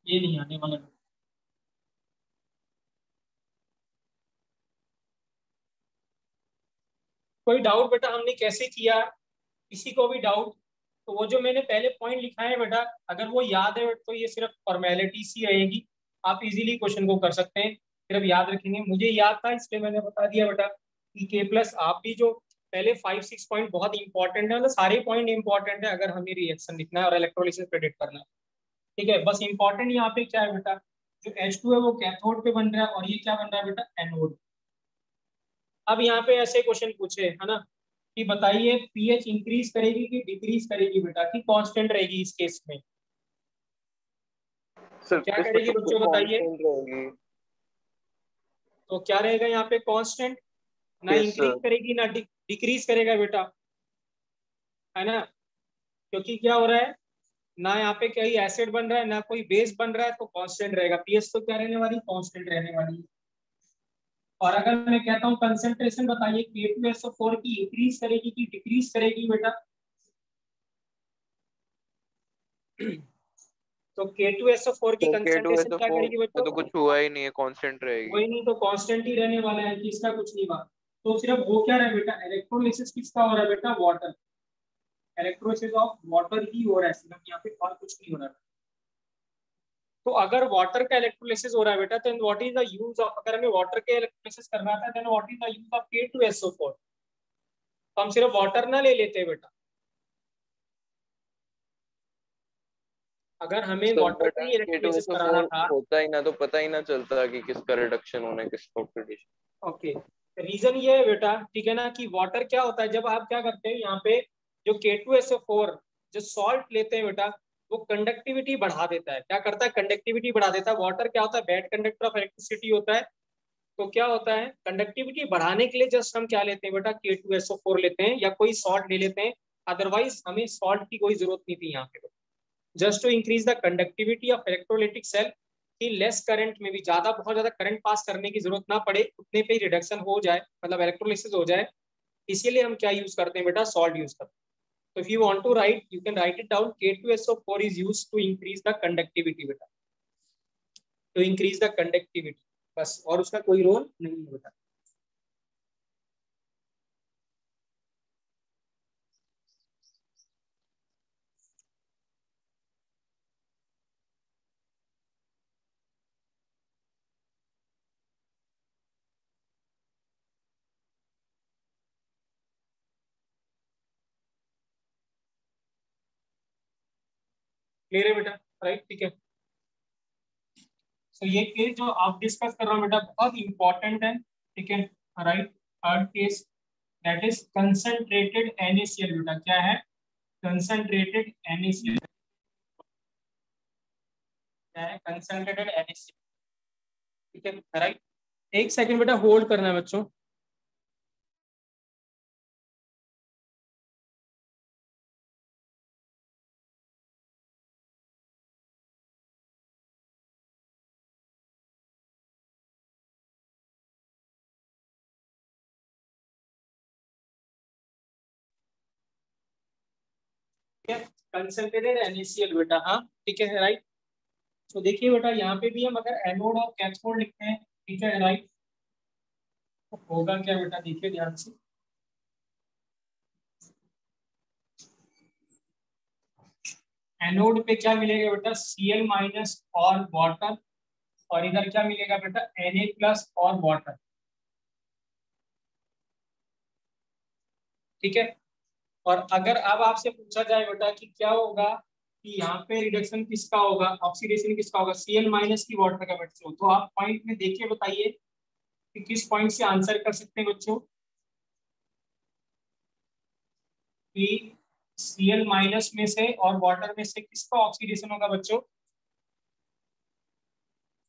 ये नहीं आने वाला। कोई डाउट बेटा, हमने कैसे किया, किसी को भी डाउट? तो वो जो मैंने पहले पॉइंट लिखा है बेटा, अगर वो याद है तो ये सिर्फ फॉर्मेलिटी सी रहेगी, आप इजीली क्वेश्चन को कर सकते हैं, सिर्फ याद रखेंगे। मुझे याद था इसलिए मैंने बता दिया बेटा कि के प्लस, आप भी जो पहले 5-6 पॉइंट बहुत इंपॉर्टेंट है, मतलब सारे पॉइंट इंपॉर्टेंट है अगर हमें रिएक्शन लिखना है और इलेक्ट्रोलिसिस प्रेडिक्ट करना है, ठीक है। बस इंपॉर्टेंट यहाँ पे क्या है बेटा, जो H2 है वो कैथोड पे बन रहा है, और ये क्या बन रहा है बेटा, एनोड। अब यहाँ पे ऐसे क्वेश्चन पूछे है ना, कि बताइए पीएच इंक्रीज करेगी कि डिक्रीज करेगी बेटा, कि कांस्टेंट रहेगी इस केस में, तो सिर्फ क्या इस करेगी बच्चों बताइए। कांस्टेंट रहेगी। तो क्या रहेगा यहाँ पे, कांस्टेंट, ना यस इंक्रीज सर। करेगी ना डिक्रीज करेगा बेटा, है ना। क्योंकि क्या हो रहा है, ना यहाँ पे कोई एसिड बन रहा है ना कोई बेस बन रहा है, तो कांस्टेंट रहेगा। पीएच तो क्या रहने वाली, कांस्टेंट रहने वाली है। और अगर मैं कहता हूँ कंसेंट्रेशन बताइए K2SO4 की इंक्रीज करेगी कि डिक्रीज करेगी बेटा, तो K2SO4 की तो कंसेंट्रेशन क्या K2SO4 करेगी में बच्चों, तो कुछ हुआ ही नहीं है, कांस्टेंट रहेगी। वही नहीं तो कांस्टेंट ही रहने वाला है, कि इसका कुछ नहीं हुआ। तो सिर्फ वो क्या रहा बेटा, इलेक्ट्रोलिसिस किसका हो रहा है बेटा, वाटर, इलेक्ट्रोलिसिस ऑफ वाटर ही हो रहा है सिर्फ, यहाँ पे और कुछ नहीं हो रहा है। तो अगर वाटर का इलेक्ट्रोलिसिस हो रहा है बेटा, then what is the use of, अगर हमें वाटर के इलेक्ट्रोलिसिस करना था, then what is the use of K2SO4। तो हम सिर्फ वाटर ना ले लेते बेटा, अगर हमें सर वाटर बट का ही इलेक्ट्रोलिसिस कराना K2SO4 था। होता ही ना, तो पता ही ना चलता कि किसका रिडक्शन होना है, किसका ऑक्सीडेशन। ओके, रीजन ये है बेटा, ठीक है ना, कि वाटर क्या होता है, जब आप क्या करते हैं यहाँ पे, जो K2SO4 जो सॉल्ट लेते हैं बेटा, वो कंडक्टिविटी बढ़ा देता है। क्या करता है, कंडक्टिविटी बढ़ा देता है। वाटर क्या होता है, बैड कंडक्टर ऑफ इलेक्ट्रिसिटी होता है। तो क्या होता है, कंडक्टिविटी बढ़ाने के लिए जस्ट हम क्या लेते हैं बेटा, K2SO4 लेते हैं, या कोई सॉल्ट ले लेते हैं। अदरवाइज हमें सॉल्ट की कोई जरूरत नहीं थी यहाँ पे, just to increase the conductivity of electrolytic cell, कि लेस करंट में भी बहुत ज्यादा करंट पास करने की जरूरत ना पड़े, उतने पे ही रिडक्शन हो जाए, मतलब इलेक्ट्रोलिसिस हो जाए। इसीलिए हम क्या यूज करते हैं बेटा, सॉल्ट यूज करते हैं। तो if you want to write, you can write it down, K2SO4 is used to increase the conductivity बेटा, टू इंक्रीज द कंडक्टिविटी, बस, और उसका कोई रोल नहीं है बेटा। क्लियर है बेटा, राइट, ठीक है। तो ये केस जो आप डिस्कस कर रहा हूँ बेटा बहुत इंपॉर्टेंट है, ठीक है, right. Third case, that is concentrated NaCl बेटा, क्या है, कंसंट्रेटेड NaCl, क्या है, कंसंट्रेटेड NaCl, ठीक है, राइट। एक सेकंड बेटा होल्ड करना है बच्चों। ठीक है, कंसंट्रेटेड NaCl बेटा, हाँ ठीक है, राइट। तो देखिए बेटा यहाँ पे भी हम अगर एनोड और कैथोड लिखते हैं, ठीक है, राइट, तो होगा क्या बेटा, देखिए ध्यान से, एनोड पे क्या मिलेगा बेटा, Cl माइनस और वाटर, और इधर क्या मिलेगा बेटा, Na प्लस और वाटर, ठीक है। और अगर अब आपसे पूछा जाए बेटा कि क्या होगा कि यहाँ पे रिडक्शन किसका होगा, ऑक्सीडेशन किसका होगा, Cl माइनस की वाटर का बच्चों। तो आप पॉइंट में देखिए, बताइए कि किस पॉइंट से आंसर कर सकते हैं बच्चों कि Cl माइनस में से और वाटर में से किसका ऑक्सीडेशन होगा बच्चों,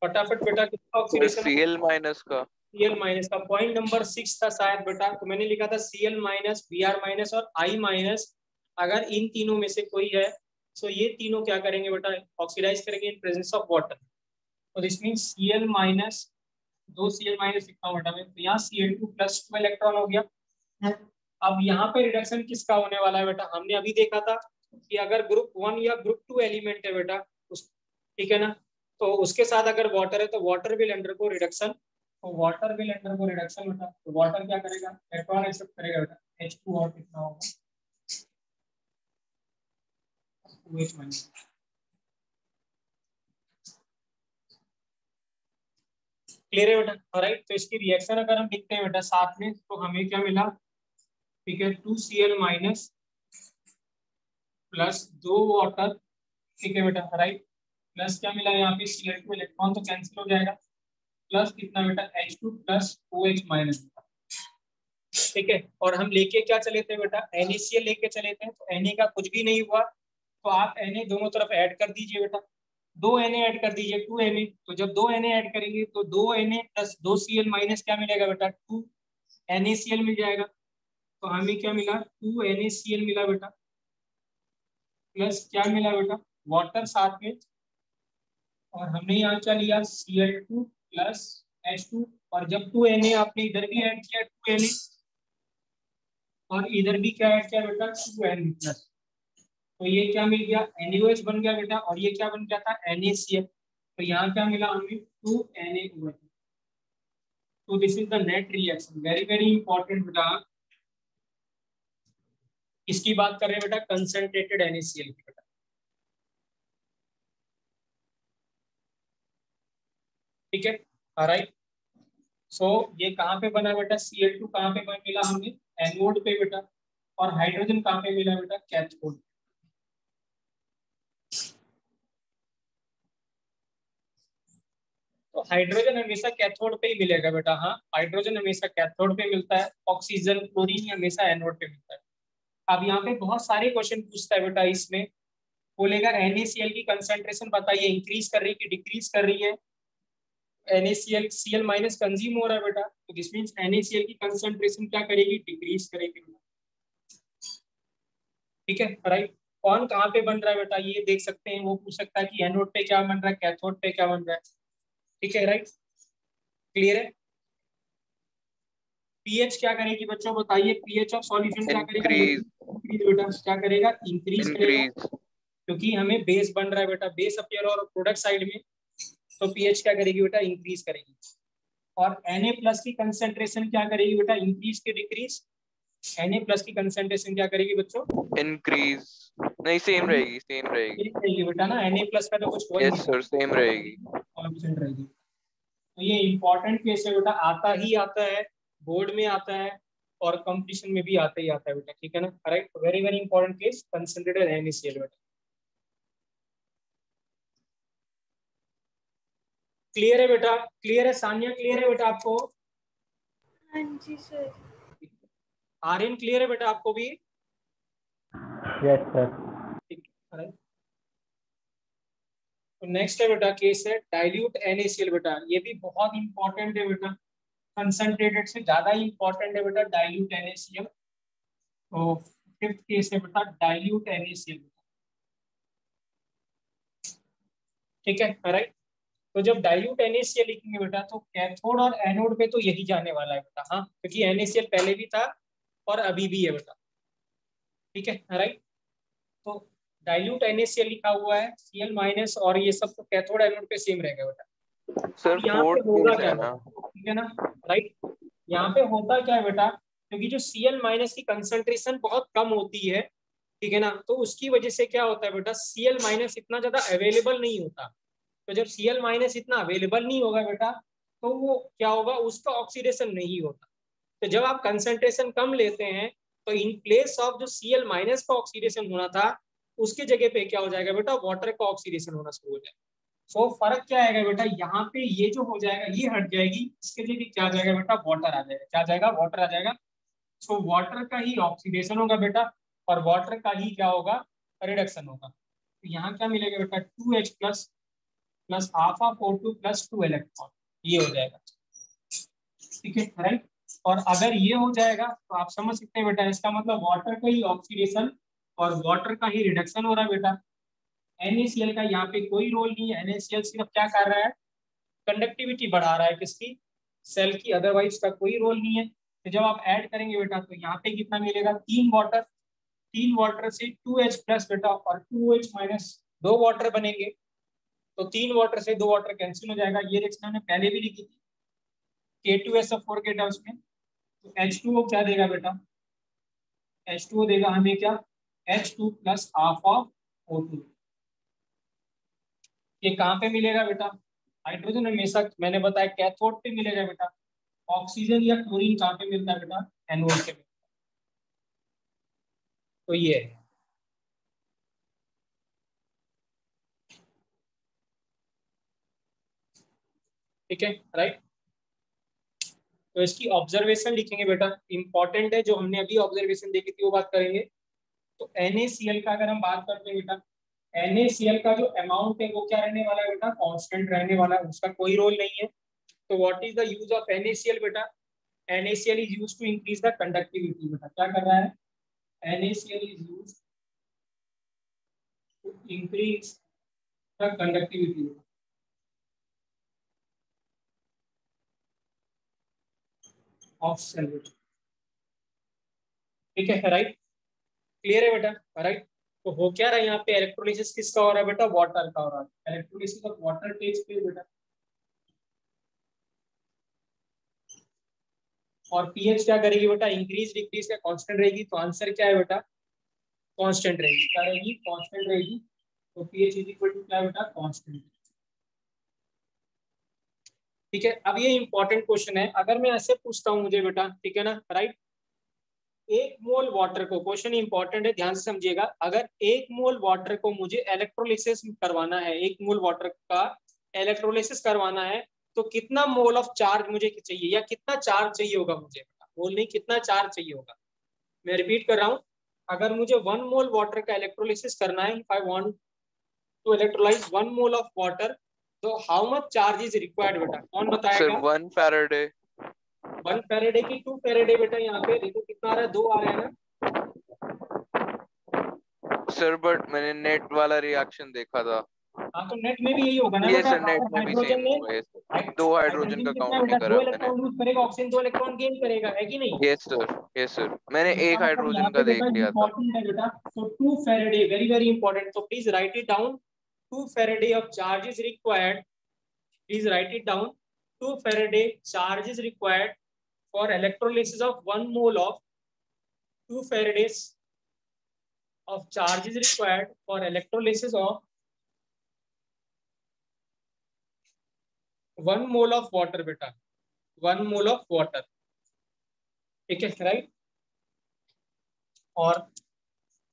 फटाफट बेटा किसका ऑक्सीडेशन होगा? Cl माइनस का। Cl माइनस का। पॉइंट नंबर 6 था शायद बेटा, तो मैंने लिखा था Cl माइनस, Br माइनस और I माइनस। अगर इन तीनों में से कोई है तो ये तीनों क्या करेंगे बेटा, ऑक्सीडाइज करेंगे इन प्रेजेंस ऑफ वाटर। तो this means Cl minus, 2 Cl minus लिखता हूँ बेटा मैं, तो यहाँ Cl2 प्लस 2 इलेक्ट्रॉन हो गया। अब यहाँ पे रिडक्शन किसका होने वाला है बेटा, हमने अभी देखा था कि अगर ग्रुप 1 या ग्रुप 2 एलिमेंट है बेटा उस, ठीक है ना, तो उसके साथ अगर वाटर है तो वाटर विल अंडरगो रिडक्शन। तो वाटर विल अंडरगो रिडक्शन बेटा, तो वाटर क्या करेगा, इलेक्ट्रॉन एक्सेप्ट करेगा बेटा, H2 और कितना होगा, OH माइनस। क्लियर है बेटा, राइट। तो इसकी रिएक्शन अगर हम लिखते हैं बेटा साथ में, तो हमें क्या मिला, ठीक है, 2Cl माइनस प्लस 2 वाटर, ठीक है बेटा, राइट, प्लस क्या मिला यहाँ पे Cl2, इलेक्ट्रॉन तो कैंसिल हो जाएगा, प्लस कितना बेटा H2 प्लस OH माइनस, ठीक है। और हम लेके क्या चले थे बेटा, NaCl लेके चले थे, तो Na का कुछ भी नहीं हुआ, तो आप Na दोनों तरफ ऐड कर दीजिए बेटा, 2 Na ऐड कर दीजिए, 2 Na। तो जब 2 Na ऐड करेंगे तो 2 Na प्लस 2 Cl माइनस क्या मिलेगा बेटा, 2 NaCl मिल जाएगा। तो हमें क्या मिला, 2 NaCl मिला बेटा, प्लस क्या मिला बेटा, वाटर साथ में, और हमने यहाँ क्या लिया, Cl2 प्लस H2, और जब 2 Na आपने इधर भी ऐड किया 2 Na, और इधर भी क्या ऐड किया बेटा, 2 Na प्लस, तो ये क्या मिल गया, NaOH बन गया बेटा, और ये क्या बन गया था, NaCl। तो यहाँ क्या मिला हमें, 2 NaOH। तो this is the net reaction, very very important बेटा। इसकी बात कर रहे हैं बेटा, कंसंट्रेटेड NaCl की बेटा, ठीक है, राइट। सो ये कहाँ पे बना बेटा, Cl2 कहाँ पे मिला हमें, एनोड पे बेटा, और हाइड्रोजन कहाँ पे मिला बेटा, कैथोड। तो हाइड्रोजन हमेशा कैथोड पे ही मिलेगा बेटा, हाँ, हाइड्रोजन हमेशा कैथोड पे मिलता है, ऑक्सीजन क्लोरीन हमेशा एनोड पे मिलता है। अब यहाँ पे बहुत सारे क्वेश्चन पूछता है बेटा, इसमें बोलेगा NaCl की कंसेंट्रेशन बताइए, इंक्रीज कर रही है कि डिक्रीज कर रही है। NaCl Cl माइनस कंज्यूम हो रहा है बेटा, तो दिस मींस NaCl की कंसेंट्रेशन क्या करेगी, डिक्रीज करेगी, ठीक है, राइट। कौन कहाँ पे बन रहा है बेटा, ये देख सकते हैं, वो पूछ सकता है कि एनोड पे क्या बन रहा है, कैथोड पे क्या बन रहा है, ठीक है, राइट, क्लियर है। पीएच क्या करेगी बच्चों, बताइए, पीएच ऑफ सॉल्यूशन क्या करेगा, इंक्रीज बेटा, क्या करेगा, इंक्रीज करेगा, क्योंकि हमें बेस बन रहा है बेटा, बेस अपीयर और प्रोडक्ट साइड में, तो पीएच क्या करेगी बेटा, इंक्रीज करेगी। और Na प्लस की कंसेंट्रेशन क्या करेगी बेटा, इंक्रीज के डिक्रीज, Na प्लस की कंसेंट्रेशन क्या करेगी बच्चों, इंक्रीज नहीं, सेम रहेगी, सेम रहेगी बेटा ना, Na प्लस का तो कुछ हो ही यस सर, सेम रहेगी, कांस्टेंट रहेगी। तो ये इंपॉर्टेंट केस है बेटा, आता ही आता है, बोर्ड में आता है और कंपटीशन में भी आता ही आता है बेटा, ठीक है ना, right. Very very important case, concentrated NaCl बेटा। क्लियर है बेटा, क्लियर है सानिया, क्लियर है बेटा आपको, हाँ जी सर। आर्यन क्लियर है बेटा आपको भी, यस सर। ठीक है, राइट। तो नेक्स्ट है बेटा केस है डाइल्यूट NaCl बेटा, ये भी बहुत इंपॉर्टेंट है बेटा, कंसंट्रेटेड से ज्यादा इंपॉर्टेंट है बेटा डाइल्यूट NaCl। तो फिफ्थ केस है बेटा डाइल्यूट NaCl, ठीक है, राइट। तो जब डाइल्यूट NaCl लिखेंगे बेटा, तो कैथोड और एनोड पे तो यही जाने वाला है बेटा, हाँ, क्योंकि NaCl पहले भी था और अभी भी है बेटा, ठीक है, राइट। तो डाइल्यूट NaCl लिखा हुआ है, Cl माइनस और ये सब तो कैथोड एनोड पे सेम रहेगा बेटा। सर यहाँ पे फोर्थ होगा केस क्या है ना, ठीक है ना, राइट। यहाँ पे होता क्या है बेटा, क्योंकि जो Cl माइनस की कंसंट्रेशन बहुत कम होती है, ठीक है ना, तो उसकी वजह से क्या होता है बेटा, Cl माइनस इतना ज्यादा अवेलेबल नहीं होता। तो जब Cl माइनस इतना अवेलेबल नहीं होगा बेटा, तो वो क्या होगा, उसका ऑक्सीडेशन नहीं होता। तो जब आप कंसंट्रेशन कम लेते हैं, तो इन प्लेस ऑफ जो Cl माइनस का ऑक्सीडेशन होना था, उसकी जगह पे क्या हो जाएगा बेटा, वाटर का ऑक्सीडेशन होना शुरू हो जाएगा। सो फर्क क्या आएगा बेटा, यहाँ पे ये जो हो जाएगा ये हट जाएगी, इसके जगह क्या आ जाएगा बेटा, वाटर आ जाएगा। क्या आ जाएगा, वाटर आ जाएगा। सो वाटर का ही ऑक्सीडेशन होगा बेटा, और वाटर का ही क्या होगा, रिडक्शन होगा। तो यहाँ क्या मिलेगा बेटा, 2H plus plus half of O2 plus 2 electron, ये हो जाएगा। ठीक है, राइट। और अगर ये हो जाएगा तो आप समझ सकते हैं बेटा, इसका मतलब वाटर का ही ऑक्सीडेशन और वाटर का ही रिडक्शन हो रहा है बेटा। NaCl का यहाँ पे कोई रोल नहीं है। NaCl सिर्फ क्या कर रहा है, कंडक्टिविटी बढ़ा रहा है किसकी, सेल की, अदरवाइज का कोई रोल नहीं है। तो जब आप ऐड करेंगे बेटा तो यहाँ पे कितना मिलेगा, 3 वाटर से 2H प्लस बेटा, और 2H माइनस 2 वाटर बनेंगे। तो 3 वाटर से 2 वाटर कैंसिल हो जाएगा। ये रिएक्शन हमने पहले भी लिखी थी K2SO4 के टर्म्स में। तो H2O क्या देगा बेटा, H2O देगा हमें क्या, H2 plus half of O2। ये कहाँ पे मिलेगा बेटा, हाइड्रोजन हमेशा मैंने बताया कैथोड पे मिलेगा बेटा। ऑक्सीजन या क्लोरीन कहाँ पे मिलता है बेटा, एनोड पे। तो ये है। ठीक है, राइट। तो इसकी ऑब्जर्वेशन लिखेंगे बेटा, इंपॉर्टेंट है। जो हमने अभी ऑब्जर्वेशन देखी थी वो बात करेंगे। तो NaCl का अगर हम बात करते हैं बेटा, NaCl का जो अमाउंट है वो क्या रहने वाला है बेटा, कांस्टेंट रहने वाला है, उसका कोई रोल नहीं है। तो what is the use of NaCl बेटा, NaCl is used to increase the conductivity बेटा। क्या कर रहा है, NaCl is used to increase the conductivity of cell. ठीक है, राइट। क्लियर है बेटा, राइट। तो हो क्या रहा है यहाँ पे, इलेक्ट्रोलिसिस किसका हो रहा है बेटा, वाटर का हो रहा है। Electrolysis of water takes place बेटा। और पीएच क्या करेगी बेटा, इंक्रीज डिक्रीज का कांस्टेंट रहेगी। तो आंसर क्या है बेटा, कांस्टेंट रहेगी। क्या रहेगी, कांस्टेंट रहेगी। तो पीएच इज इक्वल टू क्या बेटा, कांस्टेंट। ठीक है, अब ये इंपॉर्टेंट क्वेश्चन है। अगर मैं ऐसे पूछता हूँ मुझे बेटा, ठीक है ना, राइट, 1 मोल वाटर को, क्वेश्चन इंपॉर्टेंट है, ध्यान से समझिएगा। अगर 1 मोल वाटर को मुझे इलेक्ट्रोलिसिस करवाना है, 1 मोल वाटर का इलेक्ट्रोलिसिस करवाना है, तो कितना मोल ऑफ चार्ज मुझे चाहिए, या कितना चार्ज चाहिए होगा मुझे, मोल नहीं, कितना चार्ज चाहिए होगा। मैं रिपीट कर रहा हूँ, अगर मुझे 1 मोल वाटर का इलेक्ट्रोलिसिस करना है, if I want to electrolyse 1 mole of water, तो how much charge is required बेटा, कौन बताएगा। 1 फैराडे। 1 फैराडे की 2 फैराडे बेटा। यहाँ पे देखो कितना आ रहा है, 2 आ रहा है ना सर, बट मैंने नेट वाला रिएक्शन देखा था। हाँ, तो नेट में भी यही होगा ना ये बेटा। सर, नेट अगर में भी हाइड्रोजन सेम ने होगा। ये सर, 2 हाइड्रोजन का कितना काउंट बेटा, नहीं करा 2 मैंने। इलेक्ट्रॉन लूज करेगा, ऑक्सीजन 2 इलेक्ट्रॉन गेन करेगा, है कि नहीं। यस सर, यस सर, मैंने इसका 1 मतलब यहाँ हाइड्रोजन पे का बेटा देख लिया था। इंपॉर्टेंट है बेटा। तो 2 फैराडे, वेरी वेरी इंपॉर्टेंट। तो please right it down, 2 Faraday of charge is required. Please right it down, 2 Faraday charge is required for electrolysis of 1 mole of 2 Faradays of charge is required for electrolysis of 1 mole of water बेटा, 1 mole of water। ठीक है, right. और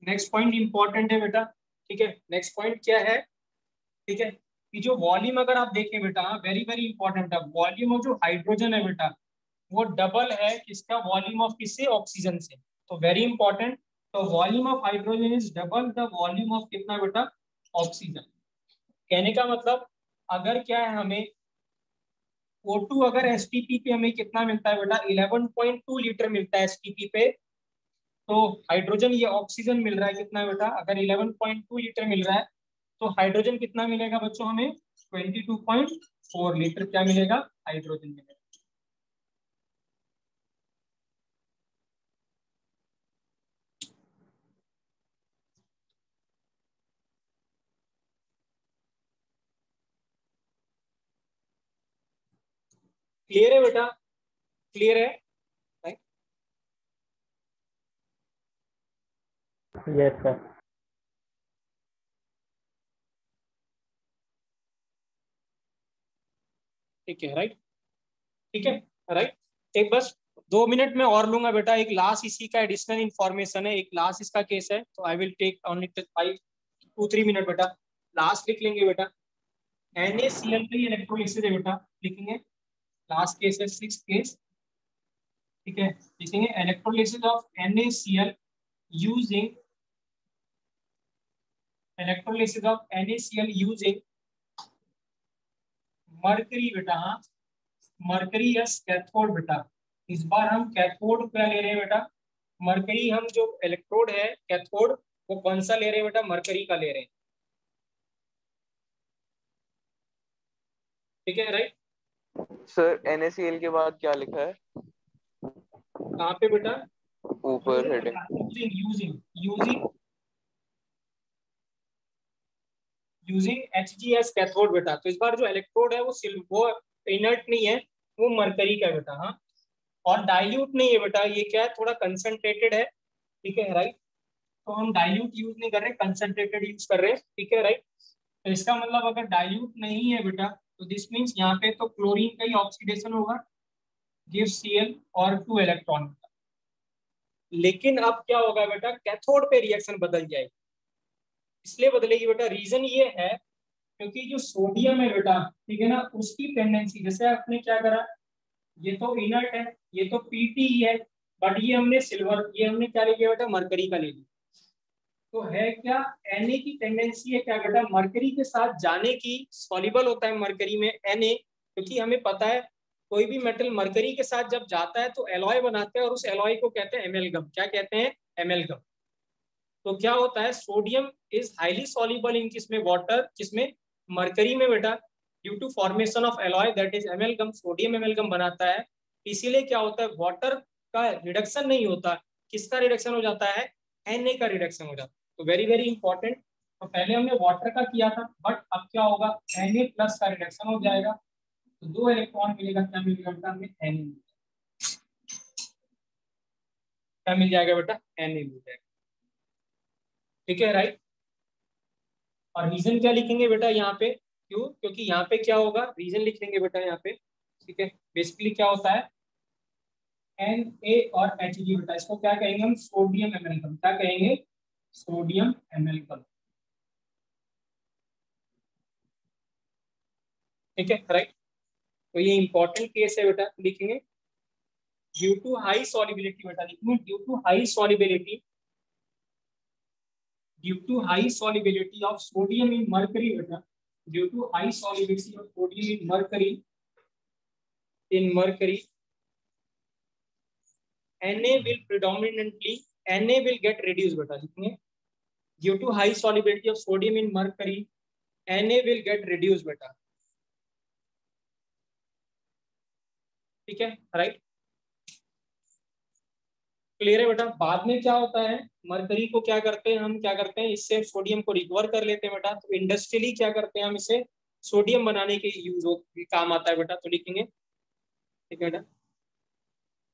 next point important है बेटा। ठीक है, next point क्या है, ठीक है, कि जो वॉल्यूम अगर आप देखें बेटा, वेरी वेरी इंपॉर्टेंट है, वॉल्यूम ऑफ जो हाइड्रोजन है बेटा, वो डबल है किसका, वॉल्यूम ऑफ किससे, ऑक्सीजन से। तो वेरी इंपॉर्टेंट, तो volume of hydrogen is double the volume of कितना बेटा, ऑक्सीजन। कहने का मतलब, अगर क्या है हमें O2 अगर एसटीपी पे हमें कितना मिलता है बेटा, 11.2 लीटर मिलता है एसटीपी पे। तो हाइड्रोजन, ये ऑक्सीजन मिल रहा है कितना बेटा, अगर 11.2 लीटर मिल रहा है, तो हाइड्रोजन कितना मिलेगा बच्चों हमें, 22.4 लीटर क्या मिलेगा, हाइड्रोजन मिलेगा। क्लियर है बेटा, क्लियर है। Yes sir. ठीक है, राइट। ठीक है, राइट। एक बस 2 मिनट में और लूंगा बेटा, एक लास्ट इसी का एडिशनल इंफॉर्मेशन है, एक लास्ट इसका केस है, तो I will take only 5 2-3 minute बेटा, लास्ट लिख लेंगे बेटा। NaCl का इलेक्ट्रोलिसिस है बेटा, लिखेंगे लास्ट केस है 6th केस, ठीक है। लिखेंगे electrolysis of NaCl using mercury बेटा, हाँ मर्करी यस कैथोड बेटा। इस बार हम कैथोड क्या ले रहे हैं बेटा, मरकरी। हम जो इलेक्ट्रोड है कैथोड वो कौन सा ले रहे हैं बेटा, मरकरी का ले रहे हैं, ठीक है राइट। सर NaCl के बाद क्या लिखा है कहाँ पे बेटा, ऊपर हेडिंग? यूजिंग HgS कैथोड बेटा। तो इस बार जो इलेक्ट्रोड है वो इनर्ट नहीं है, वो मरकरी का बेटा, हाँ। और डाइल्यूट नहीं है बेटा, ये क्या है, थोड़ा कंसंट्रेटेड है, ठीक है राइट। तो हम डाइल्यूट यूज नहीं कर रहे, कंसंट्रेटेड यूज कर रहे हैं, ठीक है राइट। तो इसका मतलब अगर डाइल्यूट नहीं है बेटा तो दिस मीन्स यहाँ पे तो क्लोरीन का ही ऑक्सीडेशन होगा, गिव Cl और 2 इलेक्ट्रॉन। लेकिन अब क्या होगा बेटा, कैथोड पे रिएक्शन बदल जाएगी। इसलिए बदलेगी बेटा, रीजन ये है क्योंकि जो सोडियम है बेटा, ठीक है ना, उसकी टेंडेंसी, जैसे आपने क्या करा, ये तो इनर्ट है, ये तो Pt ही है, बट ये हमने सिल्वर, ये हमने क्या ले लिया बेटा, मरकरी का ले लिया। तो है क्या, Na की टेंडेंसी है क्या बेटा, मरकरी के साथ जाने की। सॉल्युबल होता है मरकरी में Na, क्योंकि हमें पता है कोई भी मेटल मरकरी के साथ जब जाता है तो एलॉय बनाते हैं, और उस एलॉय को कहते हैं एमेलगम। क्या कहते हैं, एमेलगम। तो क्या होता है, sodium is highly soluble in किसमें, वाटर, किसमें, मरकरी में बेटा, due to formation of alloy that is amalgam. Sodium amalgam बनाता है, इसीलिए क्या होता है, वाटर का रिडक्शन नहीं होता, किसका रिडक्शन हो जाता है, Na का रिडक्शन हो जाता है। तो वेरी वेरी इंपॉर्टेंट। तो पहले हमने वाटर का किया था, बट अब क्या होगा, Na प्लस का रिडक्शन हो जाएगा, तो 2 इलेक्ट्रॉन मिलेगा, क्या मिलेगा बेटा हमें, Na। क्या मिल जाएगा बेटा, Na मिल जाएगा, ठीक है राइट। और रीजन क्या लिखेंगे बेटा यहाँ पे, क्यों, क्योंकि यहाँ पे क्या होगा, रीजन लिख लेंगे बेटा यहाँ पे, ठीक है। बेसिकली क्या होता है, Na और Hg बेटा, इसको क्या कहेंगे हम, सोडियम एमेलगम। क्या कहेंगे, सोडियम एमेलगम, ठीक है राइट। तो ये इंपॉर्टेंट केस है बेटा, लिखेंगे ड्यू टू हाई सॉल्युबिलिटी बेटा, लिखेंगे due to high solubility of sodium in mercury beta, due to high solubility of sodium in mercury, Na will get reduced beta, लिखेंगे due to high solubility of sodium in mercury, Na will get reduced beta, ठीक है right. Clear है बेटा। बाद में क्या होता है, मरकरी को क्या करते हैं हम, क्या करते हैं, इससे सोडियम को रिकवर कर लेते हैं बेटा। तो इंडस्ट्रियली क्या करते हैं हम, इसे सोडियम बनाने के काम आता है बेटा। तो लिखेंगे, ठीक है बेटा,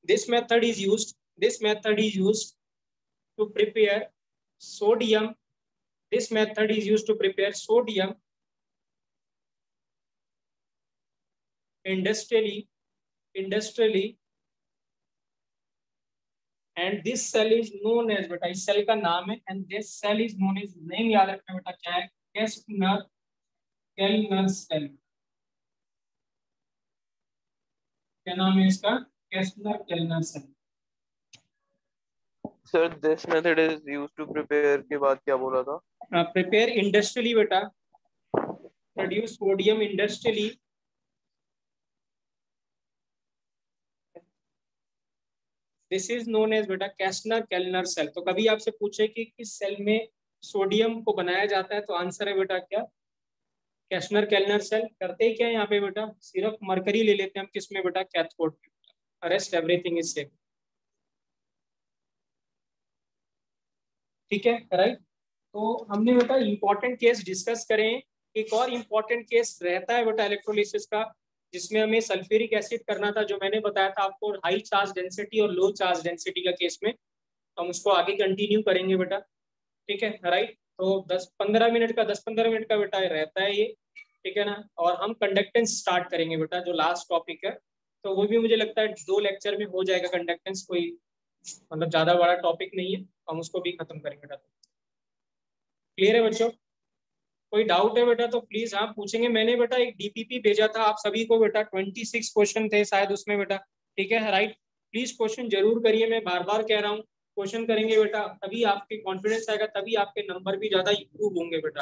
this method is used to prepare sodium, this method is used to prepare sodium industrially and this cell is known as बेटा, इस सेल का नाम है, and this cell is known as, name याद रखना बेटा, क्या है, केल्नर सेल। क्या नाम है इसका, Kellner cell. Sir this method is used to prepare के बाद क्या बोला था, प्रिपेयर इंडस्ट्रियली बेटा, produce sodium industrially, this is known as बेटा केल्नर सेल। तो कभी आपसे पूछे कि किस सेल में सोडियम को बनाया जाता है, तो आंसर है बेटा क्या, केल्नर सेल। करते ही क्या है यहाँ पे बेटा, सिर्फ मरकरी ले लेते हैं हम, किसमें बेटा, कैथोड में, रेस्ट एवरीथिंग इज सेम, ठीक है राइट। तो हमने बेटा इंपॉर्टेंट केस डिस्कस करें। एक और इम्पॉर्टेंट केस रहता है बेटा इलेक्ट्रोलिसिस का, जिसमें हमें सल्फ्यूरिक एसिड करना था, जो मैंने बताया था आपको, हाई चार्ज डेंसिटी और लो चार्ज डेंसिटी का केस में। तो हम उसको आगे कंटिन्यू करेंगे बेटा, ठीक है राइट। तो 10-15 मिनट का बेटा रहता है ये, ठीक है ना। और हम कंडक्टेंस स्टार्ट करेंगे बेटा, जो लास्ट टॉपिक है। तो वो भी मुझे लगता है 2 लेक्चर में हो जाएगा कंडक्टेंस, कोई मतलब ज्यादा बड़ा टॉपिक नहीं है, हम उसको भी खत्म करेंगे बेटा। क्लियर है बच्चों। कोई डाउट है बेटा तो प्लीज हाँ पूछेंगे। मैंने बेटा एक डीपीपी भेजा था आप सभी को बेटा, 26 क्वेश्चन थे शायद उसमें बेटा, ठीक है राइट। प्लीज क्वेश्चन जरूर करिए, मैं बार बार कह रहा हूँ क्वेश्चन करेंगे बेटा, तभी आपके कॉन्फिडेंस आएगा, तभी आपके नंबर भी ज्यादा इंप्रूव होंगे बेटा,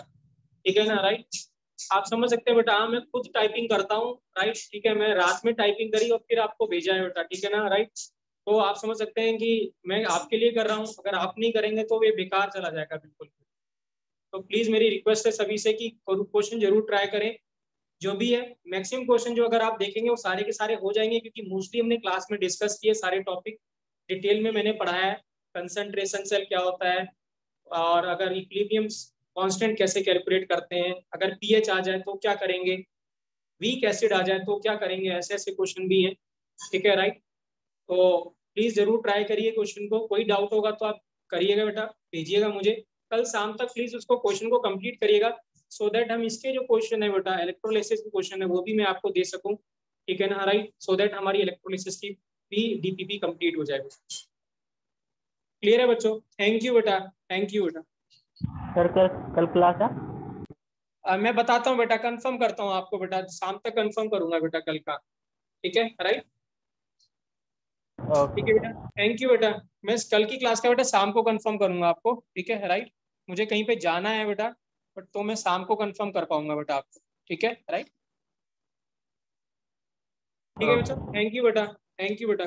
ठीक है ना राइट। आप समझ सकते हैं बेटा, हाँ मैं खुद टाइपिंग करता हूँ राइट, ठीक है, मैं रात में टाइपिंग करी और फिर आपको भेजा है बेटा, ठीक है ना राइट। तो आप समझ सकते हैं कि मैं आपके लिए कर रहा हूँ, अगर आप नहीं करेंगे तो ये बेकार चला जाएगा बिल्कुल। तो प्लीज मेरी रिक्वेस्ट है सभी से कि क्वेश्चन जरूर ट्राई करें, जो भी है मैक्सिमम क्वेश्चन जो अगर आप देखेंगे वो सारे के सारे हो जाएंगे, क्योंकि मोस्टली हमने क्लास में डिस्कस किए सारे टॉपिक, डिटेल में मैंने पढ़ाया है। कंसंट्रेशन सेल क्या होता है, और अगर इक्विलिब्रियम कांस्टेंट कैसे कैलकुलेट करते हैं, अगर पीएच आ जाए तो क्या करेंगे, वीक एसिड आ जाए तो क्या करेंगे, ऐसे ऐसे क्वेश्चन भी हैं, ठीक है राइट। तो प्लीज जरूर ट्राई करिए क्वेश्चन को, कोई डाउट होगा तो आप करिएगा बेटा, भेजिएगा मुझे कल शाम तक, प्लीज उसको क्वेश्चन को कंप्लीट करिएगा, सो दैट हम इसके जो क्वेश्चन है बेटा इलेक्ट्रोलिसिस के क्वेश्चन है वो भी मैं आपको दे सकूं, ठीक है ना राइट, सो दैट हमारी इलेक्ट्रोलिसिस की भी डीपीपी कंप्लीट हो जाएगी। क्लियर है बच्चों? थैंक यू बेटा, थैंक यू बेटा। सर कल क्लास है? मैं बताता हूँ बेटा, कंफर्म करता हूँ आपको बेटा, शाम तक कंफर्म करूंगा बेटा कल का, ठीक है राइट, ठीक है बेटा, थैंक यू बेटा। मैं कल की क्लास का बेटा शाम को कंफर्म करूंगा आपको, ठीक है राइट, मुझे कहीं पे जाना है बेटा, बट तो मैं शाम को कंफर्म कर पाऊंगा बेटा आपको, ठीक है राइट, ठीक है बेटा, थैंक यू बेटा, थैंक यू बेटा।